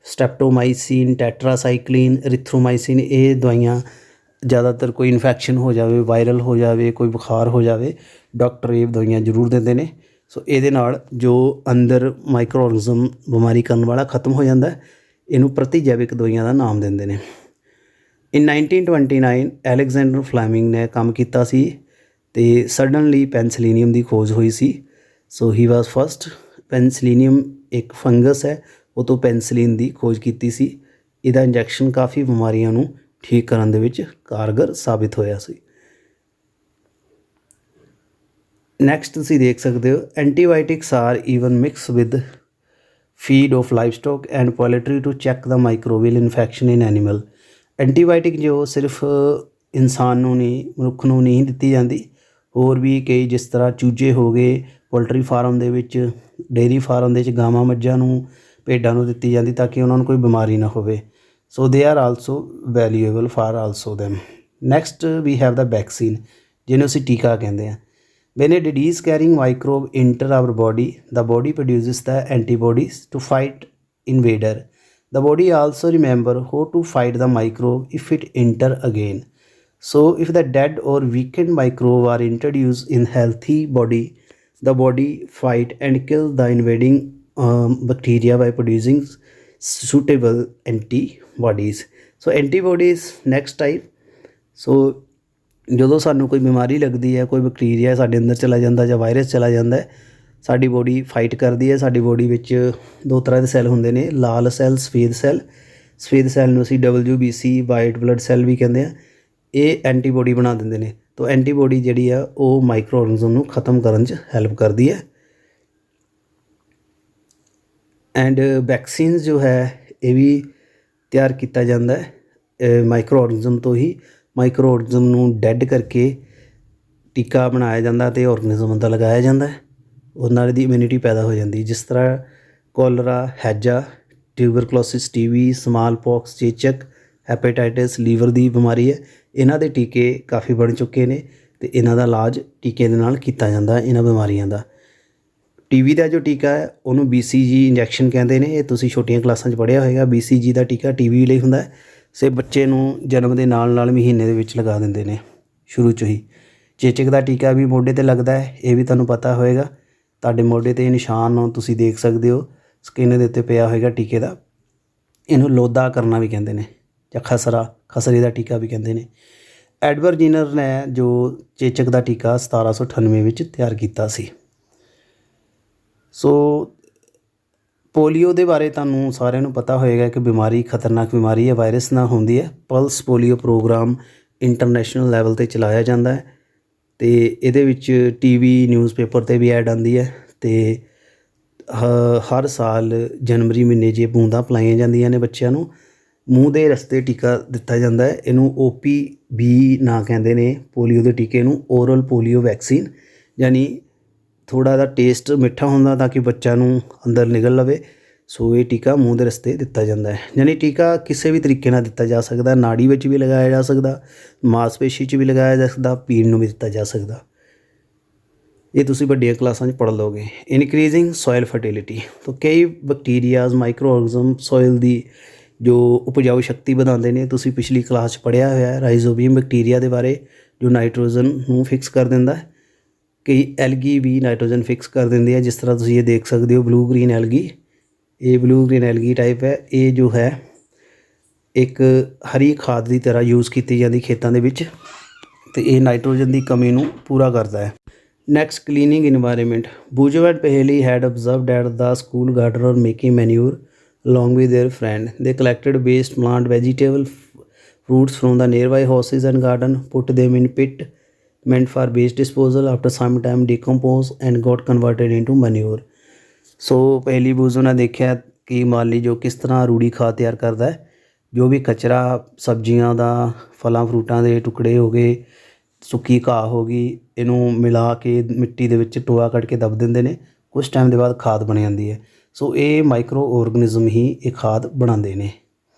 Speaker 1: ਸਟੈਪਟੋਮਾਈਸਿਨ, ਟੈਟਰਾਸਾਈਕਲਿਨ, ਰਿਥਰੋਮਾਈਸਿਨ, ਇਹ ਦਵਾਈਆਂ ਜ਼ਿਆਦਾਤਰ ਕੋਈ ਇਨਫੈਕਸ਼ਨ ਹੋ ਜਾਵੇ, ਵਾਇਰਲ ਹੋ ਜਾਵੇ, ਕੋਈ ਬੁਖਾਰ ਹੋ ਜਾਵੇ, ਡਾਕਟਰ ਇਹ ਦਵਾਈਆਂ ਜ਼ਰੂਰ ਦਿੰਦੇ ਨੇ। ਸੋ ਇਹਦੇ ਨਾਲ ਜੋ ਅੰਦਰ ਮਾਈਕਰੋ ਔਰਗਨਿਜ਼ਮ ਬਿਮਾਰੀ ਕਰਨ ਵਾਲਾ ਖਤਮ ਹੋ ਜਾਂਦਾ। ਇਹਨੂੰ ਪ੍ਰਤੀਜੈਵਿਕ ਦਵਾਈਆਂ ਦਾ ਨਾਮ ਦਿੰਦੇ ਨੇ। ਇਨ 1929 ਐਲੈਗਜ਼ੈਂਡਰ ਫਲੈਮਿੰਗ ਨੇ ਕੰਮ ਕੀਤਾ ਸੀ ਅਤੇ ਸਡਨਲੀ ਪੈਨਸਿਲੀਨੀਅਮ ਦੀ ਖੋਜ ਹੋਈ ਸੀ। ਸੋ ਹੀ ਵਾਜ਼ ਫਸਟ। ਪੈਨਸਿਲੀਨੀਅਮ ਇੱਕ ਫੰਗਸ ਹੈ, ਉਹ ਤੋਂ ਪੈਨਸਿਲੀਨ ਦੀ ਖੋਜ ਕੀਤੀ ਸੀ। ਇਹਦਾ ਇੰਜੈਕਸ਼ਨ ਕਾਫੀ ਬਿਮਾਰੀਆਂ ਨੂੰ ਠੀਕ ਕਰਨ ਦੇ ਵਿੱਚ ਕਾਰਗਰ ਸਾਬਿਤ ਹੋਇਆ ਸੀ। ਨੈਕਸਟ ਤੁਸੀਂ ਦੇਖ ਸਕਦੇ ਹੋ, antibiotics are even mix with feed of livestock and poultry to check the microbial infection in animal. Antibiotic ਜੋ ਸਿਰਫ ਇਨਸਾਨ ਨੂੰ ਨਹੀਂ, ਮਨੁੱਖ ਨੂੰ ਨਹੀਂ ਦਿੱਤੀ ਜਾਂਦੀ, ਹੋਰ ਵੀ ਕਈ ਜਿਸ ਤਰ੍ਹਾਂ ਚੂਜੇ ਹੋ ਗਏ, ਪੋਲਟਰੀ ਫਾਰਮ ਦੇ ਵਿੱਚ, ਡੇਅਰੀ ਫਾਰਮ ਦੇ ਵਿੱਚ ਗਾਵਾਂ ਮੱਝਾਂ ਨੂੰ, ਭੇਡਾਂ ਨੂੰ ਦਿੱਤੀ ਜਾਂਦੀ ਤਾਂ ਕਿ ਉਹਨਾਂ ਨੂੰ ਕੋਈ ਬਿਮਾਰੀ ਨਾ ਹੋਵੇ। So they are also valuable for also them. Next we have the vaccine, ਜਿਹਨੂੰ ਅਸੀਂ ਟੀਕਾ ਕਹਿੰਦੇ ਹਾਂ। When a disease carrying microbe enter our body, the body produces the antibodies to fight invader. The body also remember how to fight the microbe if it enter again. So if the dead or weakened microbe are introduced in healthy body, the body fight and kill the invading bacteria by producing suitable antibodies. So antibodies next type. So ਜਦੋਂ ਸਾਨੂੰ ਕੋਈ ਬਿਮਾਰੀ ਲੱਗਦੀ ਹੈ, ਕੋਈ bacteria ਸਾਡੇ ਅੰਦਰ ਚਲਾ ਜਾਂਦਾ ਜਾਂ ਵਾਇਰਸ ਚਲਾ ਜਾਂਦਾ, ਸਾਡੀ ਬੋਡੀ ਫਾਈਟ ਕਰਦੀ ਹੈ। ਸਾਡੀ ਬੋਡੀ ਵਿੱਚ ਦੋ ਤਰ੍ਹਾਂ ਦੇ ਸੈੱਲ ਹੁੰਦੇ ਨੇ, ਲਾਲ ਸੈੱਲ, ਸਫੇਦ ਸੈੱਲ। ਸਫੇਦ ਸੈੱਲ ਨੂੰ ਅਸੀਂ WBC ਵਾਈਟ ਬਲੱਡ ਸੈੱਲ ਵੀ ਕਹਿੰਦੇ ਹਾਂ। ਇਹ ਐਂਟੀਬੋਡੀ ਬਣਾ ਦਿੰਦੇ ਨੇ। ਤਾਂ ਐਂਟੀਬੋਡੀ ਜਿਹੜੀ ਆ ਉਹ ਮਾਈਕਰੋ ਔਰਗਨਿਜ਼ਮ ਨੂੰ ਖ਼ਤਮ ਕਰਨ 'ਚ ਹੈਲਪ ਕਰਦੀ ਹੈ। ਐਂਡ ਵੈਕਸੀਨਸ ਜੋ ਹੈ ਇਹ ਵੀ ਤਿਆਰ ਕੀਤਾ ਜਾਂਦਾ ਮਾਈਕਰੋ ਔਰਗਨਿਜ਼ਮ ਤੋਂ ਹੀ। ਮਾਈਕਰੋ ਔਰਗਨਿਜ਼ਮ ਨੂੰ ਡੈਡ ਕਰਕੇ ਟੀਕਾ ਬਣਾਇਆ ਜਾਂਦਾ ਅਤੇ ਔਰਗਨਿਜ਼ਮ ਅੰਦਰ ਲਗਾਇਆ ਜਾਂਦਾ, ਉਹਦੇ ਨਾਲ ਇਹਦੀ ਇਮਿਊਨਿਟੀ ਪੈਦਾ ਹੋ ਜਾਂਦੀ। ਜਿਸ ਤਰ੍ਹਾਂ ਕੋਲਰਾ, ਹੈਜਾ, ਟਿਊਬਰਕਲੋਸਿਸ, TB, ਸਮਾਲ ਪੌਕਸ, ਚੇਚਕ, ਹੈਪੇਟਾਈਟਿਸ, ਲੀਵਰ ਦੀ ਬਿਮਾਰੀ ਹੈ, ਇਹਨਾਂ ਦੇ ਟੀਕੇ ਕਾਫੀ ਬਣ ਚੁੱਕੇ ਨੇ ਅਤੇ ਇਹਨਾਂ ਦਾ ਇਲਾਜ ਟੀਕੇ ਦੇ ਨਾਲ ਕੀਤਾ ਜਾਂਦਾ ਇਹਨਾਂ ਬਿਮਾਰੀਆਂ ਦਾ। TB ਦਾ ਜੋ ਟੀਕਾ ਹੈ ਉਹਨੂੰ BCG ਇੰਜੈਕਸ਼ਨ ਕਹਿੰਦੇ ਨੇ। ਇਹ ਤੁਸੀਂ ਛੋਟੀਆਂ ਕਲਾਸਾਂ 'ਚ ਪੜ੍ਹਿਆ ਹੋਏਗਾ। BCG ਦਾ ਟੀਕਾ TB ਲਈ ਹੁੰਦਾ ਹੈ। ਸੇ ਬੱਚੇ ਨੂੰ ਜਨਮ ਦੇ ਨਾਲ ਮਹੀਨੇ ਦੇ ਵਿੱਚ ਲਗਾ ਦਿੰਦੇ ਨੇ ਸ਼ੁਰੂ 'ਚ ਹੀ। ਚੇਚਕ ਦਾ ਟੀਕਾ ਵੀ ਮੋਢੇ 'ਤੇ ਲੱਗਦਾ ਹੈ, ਇਹ ਵੀ ਤੁਹਾਨੂੰ ਪਤਾ ਹੋਏਗਾ। ਤੁਹਾਡੇ ਮੋਢੇ 'ਤੇ ਨਿਸ਼ਾਨ ਤੁਸੀਂ ਦੇਖ ਸਕਦੇ ਹੋ, ਸਕਿਨ ਦੇ ਉੱਤੇ ਪਿਆ ਹੋਏਗਾ ਟੀਕੇ ਦਾ। ਇਹਨੂੰ ਲੋਧਾ ਕਰਨਾ ਵੀ ਕਹਿੰਦੇ ਨੇ ਜਾਂ ਖਸਰੇ ਦਾ ਟੀਕਾ ਵੀ ਕਹਿੰਦੇ ਨੇ। ਐਡਵਰਡ ਜਿਨਰ ਨੇ ਜੋ ਚੇਚਕ ਦਾ ਟੀਕਾ 1798 ਵਿੱਚ ਤਿਆਰ ਕੀਤਾ ਸੀ। ਸੋ ਪੋਲੀਓ ਦੇ ਬਾਰੇ ਤੁਹਾਨੂੰ ਸਾਰਿਆਂ ਨੂੰ ਪਤਾ ਹੋਏਗਾ ਕਿ ਬਿਮਾਰੀ ਖਤਰਨਾਕ ਬਿਮਾਰੀ ਹੈ, ਵਾਇਰਸ ਨਾਲ ਹੁੰਦੀ ਹੈ। Pulse polio programme international level 'ਤੇ ਚਲਾਇਆ ਜਾਂਦਾ ਹੈ। ਤੇ ਇਹਦੇ ਵਿੱਚ ਟੀਵੀ ਨਿਊਜ਼ਪੇਪਰ 'ਤੇ ਵੀ ਐਡ ਆਉਂਦੀ ਹੈ। ਤੇ ਹਰ ਸਾਲ ਜਨਵਰੀ ਮਹੀਨੇ 'ਚ ਇਹ ਬੂੰਦਾਂ ਪਿਲਾਈਆਂ ਜਾਂਦੀਆਂ ਨੇ ਬੱਚਿਆਂ ਨੂੰ, ਮੂੰਹ ਦੇ ਰਸਤੇ ਟੀਕਾ ਦਿੱਤਾ ਜਾਂਦਾ ਹੈ। ਇਹਨੂੰ OPV ਨਾਂ ਕਹਿੰਦੇ ਨੇ ਪੋਲੀਓ ਦੇ ਟੀਕੇ ਨੂੰ, ਓਰਲ ਪੋਲੀਓ ਵੈਕਸੀਨ। ਯਾਨੀ ਥੋੜ੍ਹਾ ਜਿਹਾ ਟੇਸਟ ਮਿੱਠਾ ਹੁੰਦਾ ਤਾਂ ਕਿ ਬੱਚਾ ਨੂੰ ਅੰਦਰ ਨਿਗਲ ਲਵੇ। ਸੋ ਇਹ ਟੀਕਾ ਮੂੰਹ ਦੇ ਰਸਤੇ ਦਿੱਤਾ ਜਾਂਦਾ ਹੈ। ਯਾਨੀ ਟੀਕਾ ਕਿਸੇ ਵੀ ਤਰੀਕੇ ਨਾਲ ਦਿੱਤਾ ਜਾ ਸਕਦਾ, ਨਾੜੀ ਵਿੱਚ ਵੀ ਲਗਾਇਆ ਜਾ ਸਕਦਾ, ਮਾਸਪੇਸ਼ੀ 'ਚ ਵੀ ਲਗਾਇਆ ਜਾ ਸਕਦਾ, ਪੀਣ ਨੂੰ ਵੀ ਦਿੱਤਾ ਜਾ ਸਕਦਾ। ਇਹ ਤੁਸੀਂ ਵੱਡੀਆਂ ਕਲਾਸਾਂ 'ਚ ਪੜ੍ਹ ਲਓਗੇ। ਇਨਕਰੀਜ਼ਿੰਗ ਸੋਇਲ ਫਰਟੀਲਿਟੀ, ਤਾਂ ਕਈ ਬੈਕਟੀਰੀਆਜ਼ ਮਾਈਕਰੋ ਆਰਗਨਿਜ਼ਮ ਸੋਇਲ ਦੀ ਜੋ ਉਪਜਾਊ ਸ਼ਕਤੀ ਵਧਾਉਂਦੇ ਨੇ। ਤੁਸੀਂ ਪਿਛਲੀ ਕਲਾਸ 'ਚ ਪੜ੍ਹਿਆ ਹੋਇਆ ਹੈ ਰਾਈਜ਼ੋਬੀਅਮ ਬੈਕਟੀਰੀਆ ਦੇ ਬਾਰੇ, ਜੋ ਨਾਈਟ੍ਰੋਜਨ ਨੂੰ ਫਿਕਸ ਕਰ ਦਿੰਦਾ ਹੈ। ਕਈ ਐਲਗੀ ਵੀ ਨਾਈਟ੍ਰੋਜਨ ਫਿਕਸ ਕਰ ਦਿੰਦੀ ਹੈ, ਜਿਸ ਤਰ੍ਹਾਂ ਤੁਸੀਂ ਇਹ ਦੇਖ ਸਕਦੇ ਹੋ ਬਲੂ ਗ੍ਰੀਨ ਐਲਗੀ। ਇਹ ਬਲੂ ਗ੍ਰੀਨ ਐਲਗੀ ਟਾਈਪ ਹੈ। ਇਹ ਜੋ ਹੈ ਇੱਕ ਹਰੀ ਖਾਦ ਦੀ ਤਰ੍ਹਾਂ ਯੂਜ਼ ਕੀਤੀ ਜਾਂਦੀ ਖੇਤਾਂ ਦੇ ਵਿੱਚ, ਅਤੇ ਇਹ ਨਾਈਟ੍ਰੋਜਨ ਦੀ ਕਮੀ ਨੂੰ ਪੂਰਾ ਕਰਦਾ ਹੈ। Next, cleaning environment. Boojho and Paheli had observed at the school garden or making manure along with their friend. They collected waste plant, vegetable, fruits from the nearby houses and garden, put them in pit meant for waste disposal. After some time decompose and got converted into manure. ਸੋ ਪਹਿਲੀ ਬੂਜ਼ੋ ਨੇ ਦੇਖਿਆ ਕਿ ਮਾਲੀ ਜੋ ਕਿਸ ਤਰ੍ਹਾਂ ਰੂੜੀ ਖਾਦ ਤਿਆਰ ਕਰਦਾ ਹੈ। ਜੋ ਵੀ ਕਚਰਾ, ਸਬਜ਼ੀਆਂ ਦਾ, ਫਲਾਂ ਫਰੂਟਾਂ ਦੇ ਟੁਕੜੇ ਹੋ ਗਏ, ਸੁੱਕੀ ਘਾਹ ਹੋ ਗਈ, ਇਹਨੂੰ ਮਿਲਾ ਕੇ ਮਿੱਟੀ ਦੇ ਵਿੱਚ ਟੋਆ ਕੱਢ ਕੇ ਦੱਬ ਦਿੰਦੇ ਨੇ। ਕੁਛ ਟਾਈਮ ਦੇ ਬਾਅਦ ਖਾਦ ਬਣ ਜਾਂਦੀ ਹੈ। ਸੋ ਇਹ ਮਾਈਕਰੋ ਔਰਗਨਿਜ਼ਮ ਹੀ ਇਹ ਖਾਦ ਬਣਾਉਂਦੇ ਨੇ।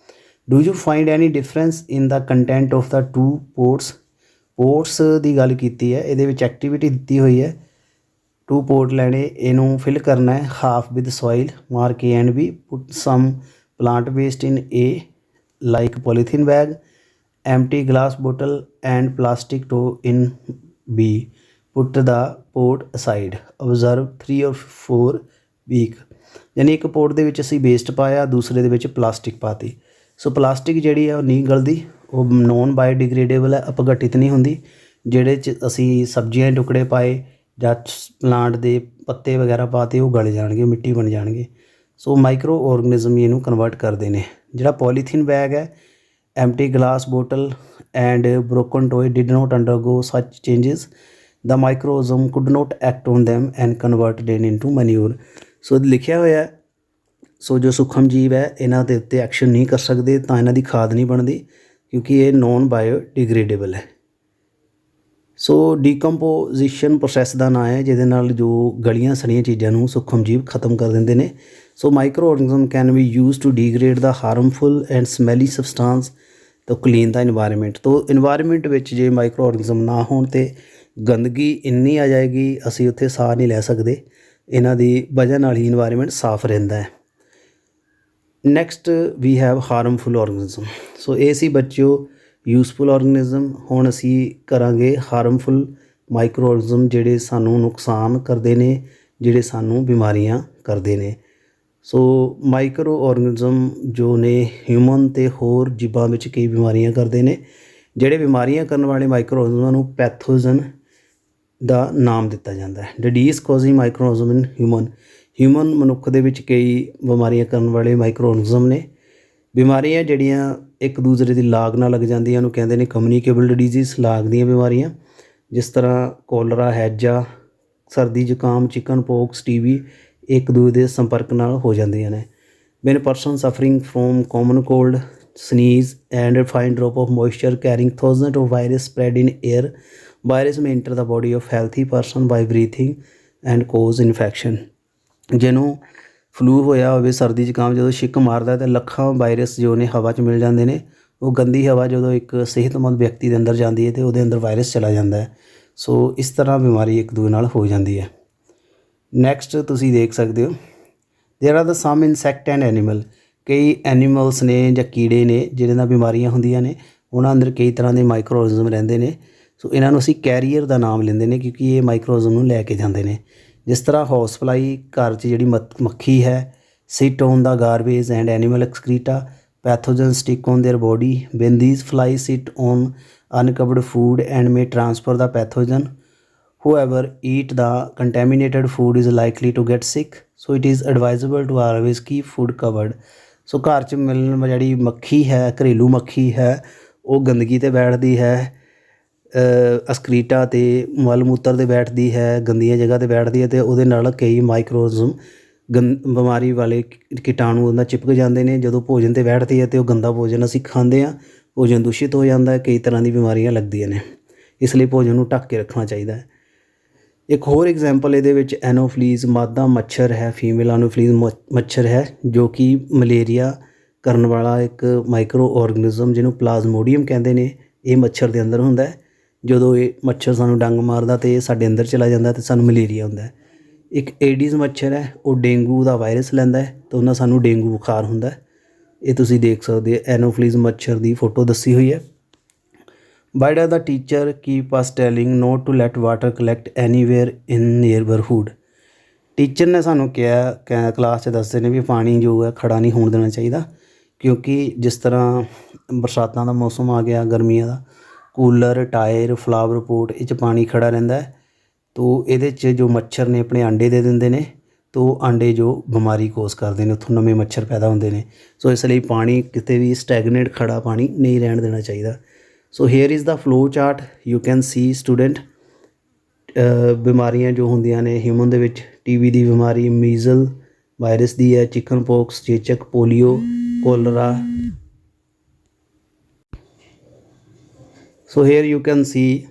Speaker 1: Do you find any difference in the content of the two pots. Pots ਦੀ ਗੱਲ ਕੀਤੀ ਹੈ, ਇਹਦੇ ਵਿੱਚ ਐਕਟੀਵਿਟੀ ਦਿੱਤੀ ਹੋਈ ਹੈ। 2 ਪੋਰਟ ਲੈਣੇ, ਇਹਨੂੰ ਫਿਲ ਕਰਨਾ ਹੈ half with soil, mark A and B, put some plant waste in A like polythene bag, empty glass bottle and plastic toy in B, put the pot aside, observe 3 or 4 week। ਯਾਨੀ ਇੱਕ pot ਦੇ ਵਿੱਚ ਅਸੀਂ waste ਪਾਇਆ, ਦੂਸਰੇ ਦੇ ਵਿੱਚ plastic ਪਾਤੀ। ਸੋ ਪਲਾਸਟਿਕ ਜਿਹੜੀ ਆ ਉਹ ਨਹੀਂ ਗਲਦੀ, ਉਹ ਨੋਨ ਬਾਇਓਡੀਗ੍ਰੇਡੇਬਲ ਹੈ, ਅਪਘਟਿਤ ਨਹੀਂ ਹੁੰਦੀ। ਜਿਹੜੇ 'ਚ ਅਸੀਂ ਸਬਜ਼ੀਆਂ ਦੇ ਟੁਕੜੇ ਪਾਏ ਜਾਂ ਪਲਾਂਟ ਦੇ ਪੱਤੇ ਵਗੈਰਾ ਪਾਤੇ, ਉਹ ਗਲ ਜਾਣਗੇ, ਮਿੱਟੀ ਬਣ ਜਾਣਗੇ। ਸੋ ਮਾਈਕਰੋ ਔਰਗਨਿਜ਼ਮ ਹੀ ਇਹਨੂੰ ਕਨਵਰਟ ਕਰਦੇ ਨੇ। ਜਿਹੜਾ ਪੋਲੀਥੀਨ ਬੈਗ ਹੈ, empty glass bottle and broken toy did not undergo such changes. The microorganism could not act on them and converted it into manure. ਸੋ ਲਿਖਿਆ ਹੋਇਆ ਹੈ, ਸੋ ਜੋ ਸੂਖਮ ਜੀਵ ਹੈ ਇਹਨਾਂ ਦੇ ਉੱਤੇ ਐਕਸ਼ਨ ਨਹੀਂ ਕਰ ਸਕਦੇ, ਤਾਂ ਇਹਨਾਂ ਦੀ ਖਾਦ ਨਹੀਂ ਬਣਦੀ, ਕਿਉਂਕਿ ਇਹ ਨੋਨ ਬਾਇਓਡੀਗ੍ਰੇਡੇਬਲ ਹੈ। ਸੋ ਡੀਕੰਪੋਜੀਸ਼ਨ ਪ੍ਰੋਸੈਸ ਦਾ ਨਾਂ ਹੈ, ਜਿਹਦੇ ਨਾਲ ਜੋ ਗਲੀਆਂ ਸੜੀਆਂ ਚੀਜ਼ਾਂ ਨੂੰ ਸੂਖਮ ਜੀਵ ਖਤਮ ਕਰ ਦਿੰਦੇ ਨੇ। So microorganism can be use to degrade the harmful and smelly substance to clean the environment. ਤੋਂ ਇਨਵਾਇਰਮੈਂਟ ਵਿੱਚ ਜੇ ਮਾਈਕਰੋ ਔਰਗਨਿਜ਼ਮ ਨਾ ਹੋਣ ਤਾਂ ਗੰਦਗੀ ਇੰਨੀ ਆ ਜਾਏਗੀ, ਅਸੀਂ ਉੱਥੇ ਸਾਹ ਨਹੀਂ ਲੈ ਸਕਦੇ। ਇਹਨਾਂ ਦੀ ਵਜ੍ਹਾ ਨਾਲ ਹੀ ਇਨਵਾਇਰਮੈਂਟ ਸਾਫ਼ ਰਹਿੰਦਾ ਹੈ। Next we have harmful organism. So ਇਹ ਸੀ ਬੱਚਿਓ ਯੂਸਫੁਲ ਔਰਗਨਿਜ਼ਮ। ਹੁਣ ਅਸੀਂ ਕਰਾਂਗੇ ਹਾਰਮਫੁਲ ਮਾਈਕਰੋ ਔਰਗਨਿਜ਼ਮ, ਜਿਹੜੇ ਸਾਨੂੰ ਨੁਕਸਾਨ ਕਰਦੇ ਨੇ, ਜਿਹੜੇ ਸਾਨੂੰ ਬਿਮਾਰੀਆਂ ਕਰਦੇ ਨੇ। ਸੋ ਮਾਈਕਰੋ ਔਰਗਨਿਜ਼ਮ ਜੋ ਨੇ ਹਿਊਮਨ ਅਤੇ ਹੋਰ ਜੀਵਾਂ ਵਿੱਚ ਕਈ ਬਿਮਾਰੀਆਂ ਕਰਦੇ ਨੇ। ਜਿਹੜੇ ਬਿਮਾਰੀਆਂ ਕਰਨ ਵਾਲੇ ਮਾਈਕਰੋ ਔਰਗਨਿਜ਼ਮਾਂ ਨੂੰ ਪੈਥੋਜਨ ਦਾ ਨਾਮ ਦਿੱਤਾ ਜਾਂਦਾ ਹੈ। ਡਿਡੀਜ਼ ਕੋਜ਼ਿੰਗ ਮਾਈਕਰੋ ਔਰਗਨਿਜ਼ਮ ਇਨ ਹਿਊਮਨ ਮਨੁੱਖ ਦੇ ਵਿੱਚ ਕਈ ਬਿਮਾਰੀਆਂ ਕਰਨ ਵਾਲੇ ਮਾਈਕਰੋ ਔਰਗਨਿਜ਼ਮ ਨੇ। ਬਿਮਾਰੀਆਂ ਜਿਹੜੀਆਂ ਇੱਕ ਦੂਸਰੇ ਦੀ ਲਾਗ ਨਾਲ ਲੱਗ ਜਾਂਦੀਆਂ, ਉਹਨੂੰ ਕਹਿੰਦੇ ਨੇ ਕਮਿਊਨੀਕੇਬਲ ਡਿਡੀਜ਼ਿਸ, ਲਾਗ ਦੀਆਂ ਬਿਮਾਰੀਆਂ, ਜਿਸ ਤਰ੍ਹਾਂ ਕੋਲਰਾ, ਹੈਜਾ, ਸਰਦੀ ਜ਼ੁਕਾਮ, ਚਿਕਨ ਪੋਕਸ, TB ਇੱਕ ਦੂਜੇ ਦੇ ਸੰਪਰਕ ਨਾਲ ਹੋ ਜਾਂਦੀਆਂ ਨੇ। When person suffering from common cold, sneeze and fine drop of moisture carrying thousands of virus spread in air, virus may enter the body of healthy person by breathing and cause infection। ਜਿਹਨੂੰ flu ਹੋਇਆ ਹੋਵੇ, ਸਰਦੀ ਜ਼ੁਕਾਮ, ਜਦੋਂ ਛਿੱਕ ਮਾਰਦਾ ਤਾਂ ਲੱਖਾਂ ਵਾਇਰਸ ਜੋ ਨੇ ਹਵਾ 'ਚ ਮਿਲ ਜਾਂਦੇ ਨੇ। ਉਹ ਗੰਦੀ ਹਵਾ ਜਦੋਂ ਇੱਕ ਸਿਹਤਮੰਦ ਵਿਅਕਤੀ ਦੇ ਅੰਦਰ ਜਾਂਦੀ ਹੈ ਤਾਂ ਉਹਦੇ ਅੰਦਰ ਵਾਇਰਸ ਚਲਾ ਜਾਂਦਾ ਹੈ। ਸੋ ਇਸ ਤਰ੍ਹਾਂ ਬਿਮਾਰੀ ਇੱਕ ਦੂਜੇ ਨਾਲ ਹੋ ਜਾਂਦੀ ਹੈ। ਨੈਕਸਟ ਤੁਸੀਂ ਦੇਖ ਸਕਦੇ ਹੋ, there are the some insect and animal. ਕਈ ਐਨੀਮਲਸ ਨੇ ਜਾਂ ਕੀੜੇ ਨੇ ਜਿਹਦੇ ਨਾਲ ਬਿਮਾਰੀਆਂ ਹੁੰਦੀਆਂ ਨੇ, ਉਹਨਾਂ ਅੰਦਰ ਕਈ ਤਰ੍ਹਾਂ ਦੇ ਮਾਈਕਰੋ ਔਰਗਨਿਜ਼ਮ ਰਹਿੰਦੇ ਨੇ। ਸੋ ਇਹਨਾਂ ਨੂੰ ਅਸੀਂ ਕੈਰੀਅਰ ਦਾ ਨਾਮ ਲੈਂਦੇ ਨੇ, ਕਿਉਂਕਿ ਇਹ ਮਾਈਕਰੋ ਔਰਗਨਿਜ਼ਮ ਨੂੰ ਲੈ ਕੇ ਜਾਂਦੇ ਨੇ। ਜਿਸ ਤਰ੍ਹਾਂ ਹਾਊਸ ਫਲਾਈ, ਘਰ 'ਚ ਜਿਹੜੀ ਮੱਖੀ ਹੈ, sit on the garbage and animal excreta, pathogen stick on their body, when these fly sit on uncovered food and may transfer the pathogen, whoever eat the contaminated food is likely to get sick, so it is advisable to always keep food covered। ਸੋ ਘਰ 'ਚ ਮਿਲਣ ਜਿਹੜੀ ਮੱਖੀ ਹੈ, ਘਰੇਲੂ ਮੱਖੀ ਹੈ, ਉਹ ਗੰਦਗੀ 'ਤੇ ਬੈਠਦੀ ਹੈ, ਅਸਕਰੀਟਾ ਅਤੇ ਮਲ ਮੂਤਰ 'ਤੇ ਬੈਠਦੀ ਹੈ, ਗੰਦੀਆਂ ਜਗ੍ਹਾ 'ਤੇ ਬੈਠਦੀ ਹੈ ਅਤੇ ਉਹਦੇ ਨਾਲ ਕਈ ਮਾਈਕਰੋਜ਼ਮ ਬਿਮਾਰੀ ਵਾਲੇ ਕੀਟਾਣੂ ਉਹਦੇ ਨਾਲ ਚਿਪਕ ਜਾਂਦੇ ਨੇ। ਜਦੋਂ ਭੋਜਨ 'ਤੇ ਬੈਠਦੀ ਹੈ ਅਤੇ ਉਹ ਗੰਦਾ ਭੋਜਨ ਅਸੀਂ ਖਾਂਦੇ ਹਾਂ, ਭੋਜਨ ਦੂਸ਼ਿਤ ਹੋ ਜਾਂਦਾ ਹੈ, ਕਈ ਤਰ੍ਹਾਂ ਦੀ ਬਿਮਾਰੀਆਂ ਲੱਗਦੀਆਂ ਨੇ। ਇਸ ਲਈ ਭੋਜਨ ਨੂੰ ਢੱਕ ਕੇ ਰੱਖਣਾ ਚਾਹੀਦਾ ਹੈ। ਇੱਕ ਹੋਰ ਐਗਜ਼ਾਮਪਲ ਇਹਦੇ ਵਿੱਚ ਐਨੋਫਲੀਜ਼ ਮਾਦਾ ਮੱਛਰ ਹੈ, ਫੀਮੇਲ ਐਨੋਫਲੀਜ਼ ਮੱਛਰ ਹੈ, ਜੋ ਕਿ ਮਲੇਰੀਆ ਕਰਨ ਵਾਲਾ ਇੱਕ ਮਾਈਕਰੋ ਔਰਗਨਿਜ਼ਮ ਜਿਹਨੂੰ ਪਲਾਜ਼ਮੋਡੀਅਮ ਕਹਿੰਦੇ ਨੇ, ਇਹ ਮੱਛਰ ਦੇ ਅੰਦਰ ਹੁੰਦਾ ਹੈ। ਜਦੋਂ ਇਹ ਮੱਛਰ ਸਾਨੂੰ ਡੰਗ ਮਾਰਦਾ ਅਤੇ ਇਹ ਸਾਡੇ ਅੰਦਰ ਚਲਾ ਜਾਂਦਾ ਅਤੇ ਸਾਨੂੰ ਮਲੇਰੀਆ ਹੁੰਦਾ ਹੈ। ਇੱਕ ਏਡੀਜ਼ ਮੱਛਰ ਹੈ, ਉਹ ਡੇਂਗੂ ਦਾ ਵਾਇਰਸ ਲੈਂਦਾ ਹੈ ਅਤੇ ਉਹਨਾਂ ਸਾਨੂੰ ਡੇਂਗੂ ਬੁਖਾਰ ਹੁੰਦਾ। ਇਹ ਤੁਸੀਂ ਦੇਖ ਸਕਦੇ ਹੋ, ਐਨੋਫਲੀਜ਼ ਮੱਛਰ ਦੀ ਫੋਟੋ ਦੱਸੀ ਹੋਈ ਹੈ। Why does the teacher keep us telling not to let water collect anywhere in neighborhood? Teacher ਨੇ ਸਾਨੂੰ ਕਿਹਾ ਕਲਾਸ 'ਚ ਦੱਸਦੇ ਨੇ ਵੀ ਪਾਣੀ ਜੋ ਹੈ ਖੜਾ ਨਹੀਂ ਹੋਣ ਦੇਣਾ ਚਾਹੀਦਾ, ਕਿਉਂਕਿ ਜਿਸ ਤਰ੍ਹਾਂ ਬਰਸਾਤਾਂ ਦਾ ਮੌਸਮ ਆ ਗਿਆ, ਗਰਮੀਆਂ ਦਾ, ਕੂਲਰ, ਟਾਇਰ, ਫਲਾਵਰ ਪੋਟ, ਇਹ 'ਚ ਪਾਣੀ ਖੜਾ ਰਹਿੰਦਾ ਹੈ। ਤੋ ਇਹਦੇ 'ਚ ਜੋ ਮੱਛਰ ਨੇ ਆਪਣੇ ਆਂਡੇ ਦੇ ਦਿੰਦੇ ਨੇ, ਤੋ ਆਂਡੇ ਜੋ ਬਿਮਾਰੀ ਕੋਜ਼ ਕਰਦੇ ਨੇ, ਉੱਥੋਂ ਨਵੇਂ ਮੱਛਰ ਪੈਦਾ ਹੁੰਦੇ ਨੇ। ਸੋ ਇਸ ਲਈ ਪਾਣੀ ਕਿਤੇ ਵੀ ਸਟੈਗਨੇਟ ਖੜਾ ਪਾਣੀ ਨਹੀਂ ਰਹਿਣ ਦੇਣਾ ਚਾਹੀਦਾ। So here is the flow chart, you can see student. ਬਿਮਾਰੀਆਂ ਜੋ ਹੁੰਦੀਆਂ ਨੇ ਹਿਊਮਨ ਦੇ ਵਿੱਚ, TB ਦੀ ਬਿਮਾਰੀ, ਮੀਜ਼ਲ ਵਾਇਰਸ ਦੀ ਹੈ, ਚਿਕਨ ਪੋਕਸ, ਚੇਚਕ, polio, cholera. So here you can see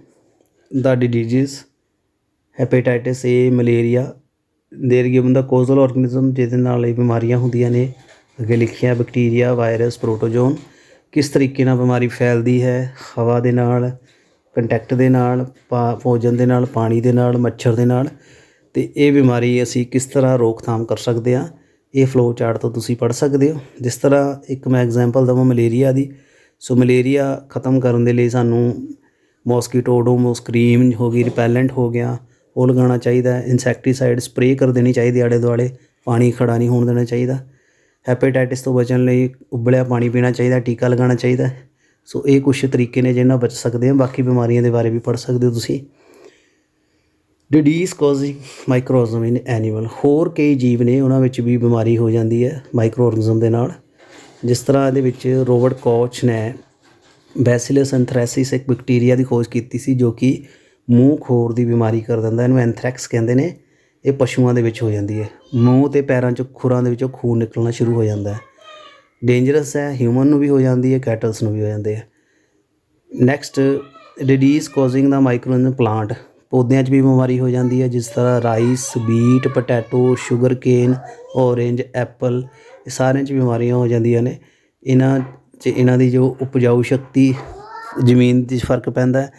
Speaker 1: the disease, hepatitis A, malaria. There given the causal organism ਜਿਹਦੇ ਨਾਲ ਇਹ ਬਿਮਾਰੀਆਂ ਹੁੰਦੀਆਂ ਨੇ, ਅੱਗੇ ਲਿਖਿਆ ਬੈਕਟੀਰੀਆ, ਵਾਇਰਸ, ਪ੍ਰੋਟੋਜੋਨ। ਕਿਸ ਤਰੀਕੇ ਨਾਲ ਬਿਮਾਰੀ ਫੈਲਦੀ ਹੈ? ਹਵਾ ਦੇ ਨਾਲ, ਕੰਟੈਕਟ ਦੇ ਨਾਲ, ਭੋਜਨ ਦੇ ਨਾਲ, ਪਾਣੀ ਦੇ ਨਾਲ, ਮੱਛਰ ਦੇ ਨਾਲ। ਅਤੇ ਇਹ ਬਿਮਾਰੀ ਅਸੀਂ ਕਿਸ ਤਰ੍ਹਾਂ ਰੋਕਥਾਮ ਕਰ ਸਕਦੇ ਹਾਂ, ਇਹ ਫਲੋ ਚਾਰਟ ਤੋਂ ਤੁਸੀਂ ਪੜ੍ਹ ਸਕਦੇ ਹੋ। ਜਿਸ ਤਰ੍ਹਾਂ ਇੱਕ ਮੈਂ ਐਗਜ਼ਾਮਪਲ ਦੇਵਾਂ ਮਲੇਰੀਆ ਦੀ। ਸੋ ਮਲੇਰੀਆ ਖ਼ਤਮ ਕਰਨ ਦੇ ਲਈ ਸਾਨੂੰ ਮੋਸਕੀਟੋ, ਓਡੋਮੋਸ ਕਰੀਮ ਹੋ ਗਈ, ਰਿਪੈਲੈਂਟ ਹੋ ਗਿਆ, ਉਹ ਲਗਾਉਣਾ ਚਾਹੀਦਾ। ਇਨਸੈਕਟੀਸਾਈਡ ਸਪਰੇਅ ਕਰ ਦੇਣੀ ਚਾਹੀਦੀ ਆਲੇ ਦੁਆਲੇ, ਪਾਣੀ ਖੜਾ ਨਹੀਂ ਹੋਣ ਦੇਣਾ ਚਾਹੀਦਾ। ਹੈਪੇਟਾਈਟਿਸ ਤੋਂ ਬਚਣ ਲਈ ਉਬਲਿਆ ਪਾਣੀ ਪੀਣਾ ਚਾਹੀਦਾ, ਟੀਕਾ ਲਗਾਉਣਾ ਚਾਹੀਦਾ। ਸੋ ਇਹ ਕੁਛ ਤਰੀਕੇ ਨੇ ਜਿਹਨਾਂ ਬਚ ਸਕਦੇ ਹਾਂ। ਬਾਕੀ ਬਿਮਾਰੀਆਂ ਦੇ ਬਾਰੇ ਵੀ ਪੜ੍ਹ ਸਕਦੇ ਹੋ ਤੁਸੀਂ। ਡਿਡੀਜ਼ ਕੋਜ਼ਿੰਗ ਮਾਈਕਰੋਜ਼ਮ ਇਨ ਐਨੀਮਲ, ਹੋਰ ਕਈ ਜੀਵ ਨੇ ਉਹਨਾਂ ਵਿੱਚ ਵੀ ਬਿਮਾਰੀ ਹੋ ਜਾਂਦੀ ਹੈ ਮਾਈਕਰੋ ਔਰਗਨਿਜ਼ਮ ਦੇ ਨਾਲ। ਜਿਸ ਤਰ੍ਹਾਂ ਇਹਦੇ ਵਿੱਚ ਰੋਬਰਟ ਕੋਚ ਨੇ ਬੈਸੀਲਸ ਐਂਥ੍ਰੈਸਿਸ ਇੱਕ ਬੈਕਟੀਰੀਆ ਦੀ ਖੋਜ ਕੀਤੀ ਸੀ, ਜੋ ਕਿ ਮੂੰਹ ਖੋਰ ਦੀ ਬਿਮਾਰੀ ਕਰ ਦਿੰਦਾ। ਇਹਨੂੰ ਐਂਥ੍ਰੈਕਸ ਕਹਿੰਦੇ ਨੇ। ਇਹ ਪਸ਼ੂਆਂ ਦੇ ਵਿੱਚ ਹੋ ਜਾਂਦੀ ਹੈ, ਮੂੰਹ ਅਤੇ ਪੈਰਾਂ 'ਚੋਂ ਖੁਰਾਂ ਦੇ ਵਿੱਚੋਂ ਖੂਨ ਨਿਕਲਣਾ ਸ਼ੁਰੂ ਹੋ ਜਾਂਦਾ ਹੈ। ਡੇਂਜਰਸ ਹੈ, ਹਿਊਮਨ ਨੂੰ ਵੀ ਹੋ ਜਾਂਦੀ ਹੈ, ਕੈਟਲਸ ਨੂੰ ਵੀ ਹੋ ਜਾਂਦੇ ਹੈ। ਨੈਕਸਟ, ਡਿਡੀਜ਼ ਕੋਜ਼ਿੰਗ ਦਾ ਮਾਈਕਰੋ ਪਲਾਂਟ, ਪੌਦਿਆਂ 'ਚ ਵੀ ਬਿਮਾਰੀ ਹੋ ਜਾਂਦੀ ਹੈ। ਜਿਸ ਤਰ੍ਹਾਂ ਰਾਈਸ, ਬੀਟ, ਪਟੈਟੋ, ਸ਼ੂਗਰ ਕੇਨ, ਔਰੇਂਜ, ਐਪਲ, ਇਹ ਸਾਰਿਆਂ 'ਚ ਬਿਮਾਰੀਆਂ ਹੋ ਜਾਂਦੀਆਂ ਨੇ। ਇਹਨਾਂ ਦੀ ਜੋ ਉਪਜਾਊ ਸ਼ਕਤੀ, ਜ਼ਮੀਨ 'ਚ ਫਰਕ ਪੈਂਦਾ ਹੈ।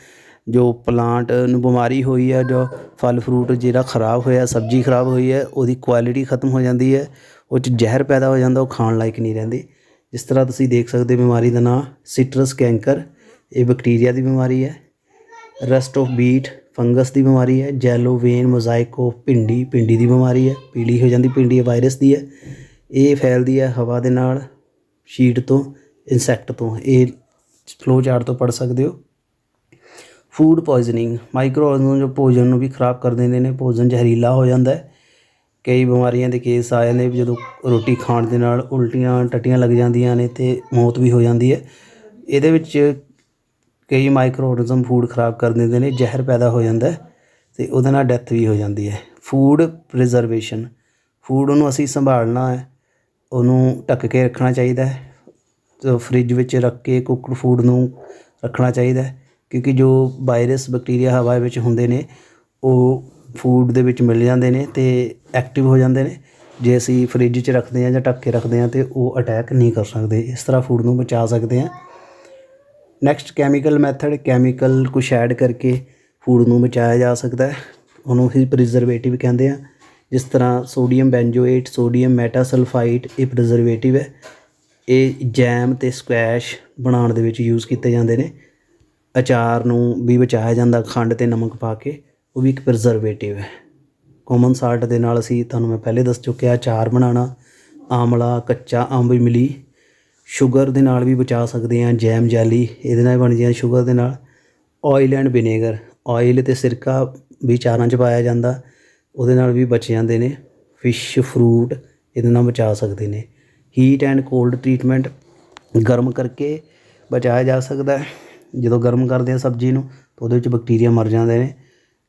Speaker 1: ਜੋ ਪਲਾਂਟ ਨੂੰ ਬਿਮਾਰੀ ਹੋਈ ਹੈ, ਜੋ ਫਲ ਫਰੂਟ ਜਿਹੜਾ ਖ਼ਰਾਬ ਹੋਇਆ, ਸਬਜ਼ੀ ਖ਼ਰਾਬ ਹੋਈ ਹੈ, ਉਹਦੀ ਕੁਆਲਿਟੀ ਖ਼ਤਮ ਹੋ ਜਾਂਦੀ ਹੈ, ਉਹ 'ਚ ਜ਼ਹਿਰ ਪੈਦਾ ਹੋ ਜਾਂਦਾ, ਉਹ ਖਾਣ ਲਾਇਕ ਨਹੀਂ ਰਹਿੰਦੀ। ਜਿਸ ਤਰ੍ਹਾਂ ਤੁਸੀਂ ਦੇਖ ਸਕਦੇ ਬਿਮਾਰੀ ਦਾ ਨਾਂ ਸਿਟਰਸ ਕੈਂਕਰ, ਇਹ ਬੈਕਟੀਰੀਆ ਦੀ ਬਿਮਾਰੀ ਹੈ। ਰਸਟ ਆਫ ਬੀਟ, ਫੰਗਸ ਦੀ ਬਿਮਾਰੀ ਹੈ। ਜੈਲੋ ਵੇਨ ਮੋਜ਼ਾਇਕ ਆਫ ਭਿੰਡੀ, ਭਿੰਡੀ ਦੀ ਬਿਮਾਰੀ ਹੈ, ਪੀਲੀ ਹੋ ਜਾਂਦੀ ਭਿੰਡੀ, ਵਾਇਰਸ ਦੀ ਹੈ। ਇਹ ਫੈਲਦੀ ਹੈ ਹਵਾ ਦੇ ਨਾਲ, ਸ਼ੀਟ ਤੋਂ, ਇਨਸੈਕਟ ਤੋਂ। ਇਹ ਫਲੋ ਚਾਰਟ ਤੋਂ ਪੜ੍ਹ ਸਕਦੇ ਹੋ। ਫੂਡ ਪੋਇਜ਼ਨਿੰਗ, ਮਾਈਕਰੋ ਔਰਗਨਿਜ਼ਮ ਜੋ ਭੋਜਨ ਨੂੰ ਵੀ ਖ਼ਰਾਬ ਕਰ ਦਿੰਦੇ ਨੇ, ਭੋਜਨ ਜ਼ਹਿਰੀਲਾ ਹੋ ਜਾਂਦਾ ਹੈ। ਕਈ ਬਿਮਾਰੀਆਂ ਦੇ ਕੇਸ ਆ ਜਾਂਦੇ ਜਦੋਂ ਰੋਟੀ ਖਾਣ ਦੇ ਨਾਲ ਉਲਟੀਆਂ ਟੱਟੀਆਂ ਲੱਗ ਜਾਂਦੀਆਂ ਨੇ ਅਤੇ ਮੌਤ ਵੀ ਹੋ ਜਾਂਦੀ ਹੈ। ਇਹਦੇ ਵਿੱਚ ਕਈ ਮਾਈਕਰੋ ਔਰਗਨਿਜ਼ਮ ਫੂਡ ਖ਼ਰਾਬ ਕਰ ਦਿੰਦੇ ਨੇ, ਜ਼ਹਿਰ ਪੈਦਾ ਹੋ ਜਾਂਦਾ ਅਤੇ ਉਹਦੇ ਨਾਲ ਡੈਥ ਵੀ ਹੋ ਜਾਂਦੀ ਹੈ। ਫੂਡ ਪ੍ਰੀਜ਼ਰਵੇਸ਼ਨ, ਫੂਡ ਨੂੰ ਅਸੀਂ ਸੰਭਾਲਣਾ ਹੈ, ਉਹਨੂੰ ਢੱਕ ਕੇ ਰੱਖਣਾ ਚਾਹੀਦਾ ਹੈ। ਫਰਿੱਜ ਵਿੱਚ ਰੱਖ ਕੇ ਕੁੱਕਡ ਫੂਡ ਨੂੰ ਰੱਖਣਾ ਚਾਹੀਦਾ ਹੈ, ਕਿਉਂਕਿ ਜੋ ਵਾਇਰਸ ਬੈਕਟੀਰੀਆ ਹਵਾ ਵਿੱਚ ਹੁੰਦੇ ਨੇ ਉਹ ਫੂਡ ਦੇ ਵਿੱਚ ਮਿਲ ਜਾਂਦੇ ਨੇ ਅਤੇ ਐਕਟਿਵ ਹੋ ਜਾਂਦੇ ਨੇ। ਜੇ ਅਸੀਂ ਫਰਿੱਜ 'ਚ ਰੱਖਦੇ ਹਾਂ ਜਾਂ ਢੱਕ ਕੇ ਰੱਖਦੇ ਹਾਂ ਤਾਂ ਉਹ ਅਟੈਕ ਨਹੀਂ ਕਰ ਸਕਦੇ। ਇਸ ਤਰ੍ਹਾਂ ਫੂਡ ਨੂੰ ਬਚਾ ਸਕਦੇ ਹਾਂ। ਨੈਕਸਟ, ਕੈਮੀਕਲ ਮੈਥਡ, ਕੈਮੀਕਲ ਕੁਛ ਐਡ ਕਰਕੇ ਫੂਡ ਨੂੰ ਬਚਾਇਆ ਜਾ ਸਕਦਾ ਹੈ, ਉਹਨੂੰ ਹੀ ਪ੍ਰੀਜ਼ਰਵੇਟਿਵ ਕਹਿੰਦੇ ਆ। ਜਿਸ ਤਰ੍ਹਾਂ ਸੋਡੀਅਮ ਬੈਂਜੋਏਟ, ਸੋਡੀਅਮ ਮੈਟਾਸਲਫਾਈਡ, ਇਹ ਪ੍ਰੀਜ਼ਰਵੇਟਿਵ ਹੈ। ਇਹ ਜੈਮ ਅਤੇ ਸਕਵੈਸ਼ ਬਣਾਉਣ ਦੇ ਵਿੱਚ ਯੂਜ਼ ਕੀਤੇ ਜਾਂਦੇ ਨੇ। ਅਚਾਰ ਨੂੰ ਵੀ ਬਚਾਇਆ ਜਾਂਦਾ ਖੰਡ ਅਤੇ ਨਮਕ ਪਾ ਕੇ, ਉਹ ਵੀ ਇੱਕ ਪ੍ਰੀਜ਼ਰਵੇਟਿਵ ਹੈ। ਕੋਮਨ ਸਾਲਟ ਦੇ ਨਾਲ ਅਸੀਂ ਤੁਹਾਨੂੰ ਮੈਂ ਪਹਿਲੇ ਦੱਸ ਚੁੱਕਿਆ ਅਚਾਰ ਬਣਾਉਣਾ, ਆਮਲਾ, ਕੱਚਾ ਅੰਬ, ਇਮਲੀ। ਸ਼ੂਗਰ ਦੇ ਨਾਲ ਵੀ ਬਚਾ ਸਕਦੇ ਹਾਂ, ਜੈਮ, ਜੈਲੀ ਇਹਦੇ ਨਾਲ ਬਣ ਜਾਂਦੀ ਸ਼ੂਗਰ ਦੇ ਨਾਲ। ਆਇਲ ਐਂਡ ਵਿਨੇਗਰ, ਆਇਲ ਅਤੇ ਸਿਰਕਾ ਵੀ ਅਚਾਰਾਂ 'ਚ ਪਾਇਆ ਜਾਂਦਾ, ਉਹਦੇ ਨਾਲ ਵੀ ਬਚ ਜਾਂਦੇ ਨੇ। ਫਿਸ਼, ਫਰੂਟ ਇਹਦੇ ਨਾਲ ਬਚਾ ਸਕਦੇ ਨੇ। ਹੀਟ ਐਂਡ ਕੋਲਡ ਟਰੀਟਮੈਂਟ, ਗਰਮ ਕਰਕੇ ਬਚਾਇਆ ਜਾ ਸਕਦਾ। ਜਦੋਂ ਗਰਮ ਕਰਦੇ ਹਾਂ ਸਬਜ਼ੀ ਨੂੰ ਤਾਂ ਉਹਦੇ ਵਿੱਚ ਬੈਕਟੀਰੀਆ ਮਰ ਜਾਂਦੇ ਨੇ,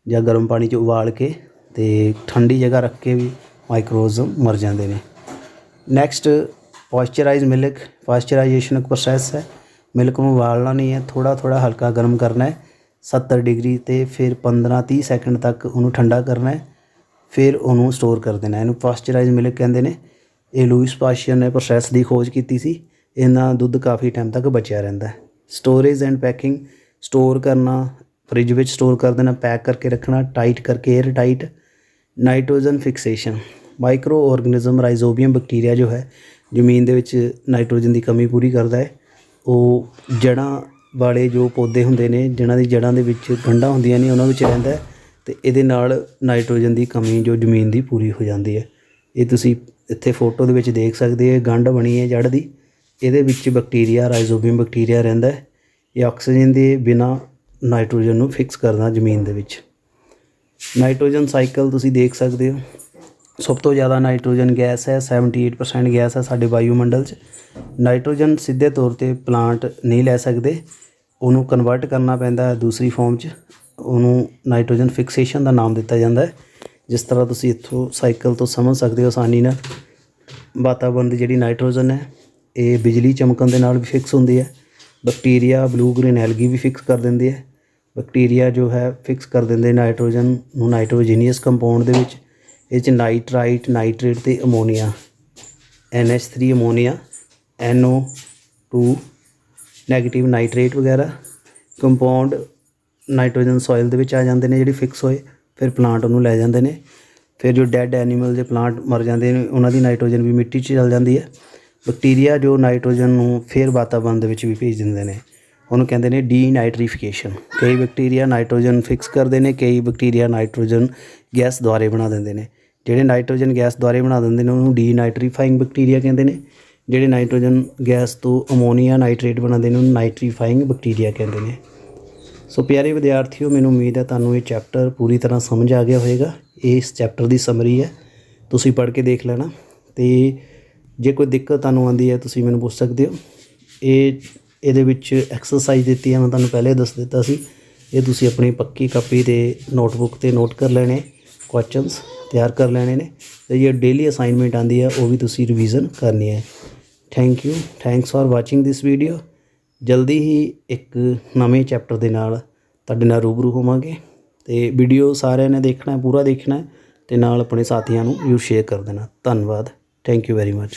Speaker 1: ਜਾਂ ਗਰਮ ਪਾਣੀ 'ਚ ਉਬਾਲ ਕੇ ਅਤੇ ਠੰਡੀ ਜਗ੍ਹਾ ਰੱਖ ਕੇ ਵੀ ਮਾਈਕਰੋਜ਼ਮ ਮਰ ਜਾਂਦੇ ਨੇ। Next ਪॉइस्चराइज milk. पॉइस्चराइजेशन एक प्रोसैस है। मिल्क में उबालना नहीं है, थोड़ा थोड़ा हल्का गर्म करना है 70 डिग्री ਤੇ ਫਿਰ 15-30 ਸੈਕਿੰਡ ਤੱਕ ਉਹਨੂੰ ਠੰਡਾ ਕਰਨਾ ਹੈ, ਫਿਰ ਉਹਨੂੰ ਸਟੋਰ ਕਰ ਦੇਣਾ। ਇਹਨੂੰ ਪॉइस्चराइज मिल्क ਕਹਿੰਦੇ ਨੇ। ਇਹ ਲੂਇਸ ਪਾਸਚਰ ਨੇ ਪ੍ਰੋਸੈਸ ਦੀ ਖੋਜ ਕੀਤੀ ਸੀ। ਇਹਨਾਂ ਦੁੱਧ ਕਾਫੀ ਟਾਈਮ ਤੱਕ ਬਚਿਆ ਰਹਿੰਦਾ। Storage and packing. ਸਟੋਰ ਕਰਨਾ, ਫਰਿੱਜ ਵਿੱਚ ਸਟੋਰ ਕਰ ਦੇਣਾ, ਪੈਕ ਕਰਕੇ ਰੱਖਣਾ ਟਾਈਟ ਕਰਕੇ, air tight. Nitrogen fixation. Microorganism rhizobium bacteria ਜੋ ਹੈ ਜ਼ਮੀਨ ਦੇ ਵਿੱਚ ਨਾਈਟ੍ਰੋਜਨ ਦੀ ਕਮੀ ਪੂਰੀ ਕਰਦਾ ਹੈ। ਉਹ ਜੜ੍ਹਾਂ ਵਾਲੇ ਜੋ ਪੌਦੇ ਹੁੰਦੇ ਨੇ, ਜਿਨ੍ਹਾਂ ਦੀ ਜੜ੍ਹਾਂ ਦੇ ਵਿੱਚ ਗੰਢਾਂ ਹੁੰਦੀਆਂ ਨੇ, ਉਹਨਾਂ ਵਿੱਚ ਰਹਿੰਦਾ ਅਤੇ ਇਹਦੇ ਨਾਲ ਨਾਈਟ੍ਰੋਜਨ ਦੀ ਕਮੀ ਜੋ ਜ਼ਮੀਨ ਦੀ ਪੂਰੀ ਹੋ ਜਾਂਦੀ ਹੈ। ਇਹ ਤੁਸੀਂ ਇੱਥੇ ਫੋਟੋ ਦੇ ਵਿੱਚ ਦੇਖ ਸਕਦੇ ਹੋ, ਗੰਢ ਬਣੀ ਹੈ ਜੜ੍ਹ ਦੀ, ਇਹਦੇ ਵਿੱਚ ਬੈਕਟੀਰੀਆ ਰਾਈਜ਼ੋਬੀਅਮ ਬੈਕਟੀਰੀਆ ਰਹਿੰਦਾ ਹੈ। ਇਹ ਆਕਸੀਜਨ ਦੇ ਬਿਨਾਂ ਨਾਈਟ੍ਰੋਜਨ ਨੂੰ ਫਿਕਸ ਕਰਦਾ ਜ਼ਮੀਨ ਦੇ ਵਿੱਚ। ਨਾਈਟ੍ਰੋਜਨ ਸਾਈਕਲ ਤੁਸੀਂ ਦੇਖ ਸਕਦੇ ਹੋ। ਸਭ ਤੋਂ ਜ਼ਿਆਦਾ ਨਾਈਟ੍ਰੋਜਨ ਗੈਸ ਹੈ, 78% ਗੈਸ ਹੈ ਸਾਡੇ ਵਾਯੂਮੰਡਲ 'ਚ। ਨਾਈਟ੍ਰੋਜਨ ਸਿੱਧੇ ਤੌਰ 'ਤੇ ਪਲਾਂਟ ਨਹੀਂ ਲੈ ਸਕਦੇ, ਉਹਨੂੰ ਕਨਵਰਟ ਕਰਨਾ ਪੈਂਦਾ ਹੈ ਦੂਸਰੀ ਫੋਰਮ 'ਚ। ਉਹਨੂੰ ਨਾਈਟ੍ਰੋਜਨ ਫਿਕਸੇਸ਼ਨ ਦਾ ਨਾਮ ਦਿੱਤਾ ਜਾਂਦਾ ਹੈ। ਜਿਸ ਤਰ੍ਹਾਂ ਤੁਸੀਂ ਇੱਥੋਂ ਸਾਈਕਲ ਤੋਂ ਸਮਝ ਸਕਦੇ ਹੋ ਆਸਾਨੀ ਨਾਲ। ਵਾਤਾਵਰਨ ਦੀ ਜਿਹੜੀ ਨਾਈਟ੍ਰੋਜਨ ਹੈ ਇਹ ਬਿਜਲੀ ਚਮਕਣ ਦੇ ਨਾਲ ਵੀ ਫਿਕਸ ਹੁੰਦੀ ਹੈ। ਬੈਕਟੀਰੀਆ ਬਲੂ ਗ੍ਰੀਨ ਐਲਗੀ ਵੀ ਫਿਕਸ ਕਰ ਦਿੰਦੀ ਹੈ। ਬੈਕਟੀਰੀਆ ਜੋ ਹੈ ਫਿਕਸ ਕਰ ਦਿੰਦੇ ਨਾਈਟ੍ਰੋਜਨ ਨੂੰ ਨਾਈਟ੍ਰੋਜੀਨੀਅਸ ਕੰਪਾਊਂਡ ਦੇ ਵਿੱਚ। ਇਹ 'ਚ ਨਾਈਟਰਾਈਟ, ਨਾਈਟ੍ਰੇਟ ਅਤੇ ammonia, NH3 ammonia, NO2 negative nitrate ਵਗੈਰਾ ਕੰਪਾਊਂਡ ਨਾਈਟ੍ਰੋਜਨ ਸੋਇਲ ਦੇ ਵਿੱਚ ਆ ਜਾਂਦੇ ਨੇ ਜਿਹੜੇ ਫਿਕਸ ਹੋਏ। ਫਿਰ ਪਲਾਂਟ ਉਹਨੂੰ ਲੈ ਜਾਂਦੇ ਨੇ। ਫਿਰ ਜੋ ਡੈਡ ਐਨੀਮਲ ਦੇ ਪਲਾਂਟ ਮਰ ਜਾਂਦੇ ਨੇ, ਉਹਨਾਂ ਦੀ ਨਾਈਟ੍ਰੋਜਨ ਵੀ ਮਿੱਟੀ 'ਚ ਚਲ ਜਾਂਦੀ ਹੈ। ਬੈਕਟੀਰੀਆ ਜੋ ਨਾਈਟ੍ਰੋਜਨ ਨੂੰ ਫਿਰ ਵਾਤਾਵਰਨ ਦੇ ਵਿੱਚ ਵੀ ਭੇਜ ਦਿੰਦੇ ਨੇ, ਉਹਨੂੰ ਕਹਿੰਦੇ ਨੇ ਡੀਨਾਈਟ੍ਰੀਫਿਕੇਸ਼ਨ। ਕਈ ਬੈਕਟੀਰੀਆ ਨਾਈਟ੍ਰੋਜਨ ਫਿਕਸ ਕਰਦੇ ਨੇ, ਕਈ ਬੈਕਟੀਰੀਆ ਨਾਈਟ੍ਰੋਜਨ ਗੈਸ ਦੁਆਰੇ ਬਣਾ ਦਿੰਦੇ ਨੇ। ਜਿਹੜੇ ਨਾਈਟ੍ਰੋਜਨ ਗੈਸ ਦੁਆਰੇ ਬਣਾ ਦਿੰਦੇ ਨੇ ਉਹਨੂੰ ਡੀਨਾਈਟ੍ਰੀਫਾਈਂਗ ਬੈਕਟੀਰੀਆ ਕਹਿੰਦੇ ਨੇ। ਜਿਹੜੇ ਨਾਈਟ੍ਰੋਜਨ ਗੈਸ ਤੋਂ ਅਮੋਨੀਆ ਨਾਈਟ੍ਰੇਟ ਬਣਾਉਂਦੇ ਨੇ ਉਹਨੂੰ ਨਾਈਟ੍ਰੀਫਾਈਂਗ ਬੈਕਟੀਰੀਆ ਕਹਿੰਦੇ ਨੇ। ਸੋ ਪਿਆਰੇ ਵਿਦਿਆਰਥੀਓ, ਮੈਨੂੰ ਉਮੀਦ ਹੈ ਤੁਹਾਨੂੰ ਇਹ ਚੈਪਟਰ ਪੂਰੀ ਤਰ੍ਹਾਂ ਸਮਝ ਆ ਗਿਆ ਹੋਵੇਗਾ। ਇਹ ਇਸ ਚੈਪਟਰ ਦੀ ਸਮਰੀ ਹੈ, ਤੁਸੀਂ ਪੜ੍ਹ ਕੇ ਦੇਖ ਲੈਣਾ। ਅਤੇ ਜੇ ਕੋਈ ਦਿੱਕਤ ਤੁਹਾਨੂੰ ਆਉਂਦੀ ਹੈ ਤੁਸੀਂ ਮੈਨੂੰ ਪੁੱਛ ਸਕਦੇ ਹੋ। ਇਹਦੇ ਵਿੱਚ ਐਕਸਰਸਾਈਜ਼ ਦਿੱਤੀ ਹੈ, ਮੈਂ ਤੁਹਾਨੂੰ ਪਹਿਲੇ ਦੱਸ ਦਿੱਤਾ ਸੀ। ਇਹ ਤੁਸੀਂ ਆਪਣੀ ਪੱਕੀ ਕਾਪੀ 'ਤੇ ਨੋਟਬੁੱਕ 'ਤੇ ਨੋਟ ਕਰ ਲੈਣੇ, ਕੁਐਸਚਨਸ ਤਿਆਰ ਕਰ ਲੈਣੇ ਨੇ। ਅਤੇ ਜੇ ਡੇਲੀ ਅਸਾਈਨਮੈਂਟ ਆਉਂਦੀ ਹੈ ਉਹ ਵੀ ਤੁਸੀਂ ਰਿਵੀਜ਼ਨ ਕਰਨੀ ਹੈ। Thank you, thanks for watching this video. ਜਲਦੀ ਹੀ ਇੱਕ ਨਵੇਂ ਚੈਪਟਰ ਦੇ ਨਾਲ ਤੁਹਾਡੇ ਨਾਲ ਰੂਬਰੂ ਹੋਵਾਂਗੇ। ਅਤੇ ਵੀਡੀਓ ਸਾਰਿਆਂ ਨੇ ਦੇਖਣਾ, ਪੂਰਾ ਦੇਖਣਾ, ਅਤੇ ਨਾਲ ਆਪਣੇ ਸਾਥੀਆਂ ਨੂੰ ਵੀ ਸ਼ੇਅਰ ਕਰ ਦੇਣਾ। ਧੰਨਵਾਦ, ਥੈਂਕ ਯੂ ਵੈਰੀ ਮੱਚ।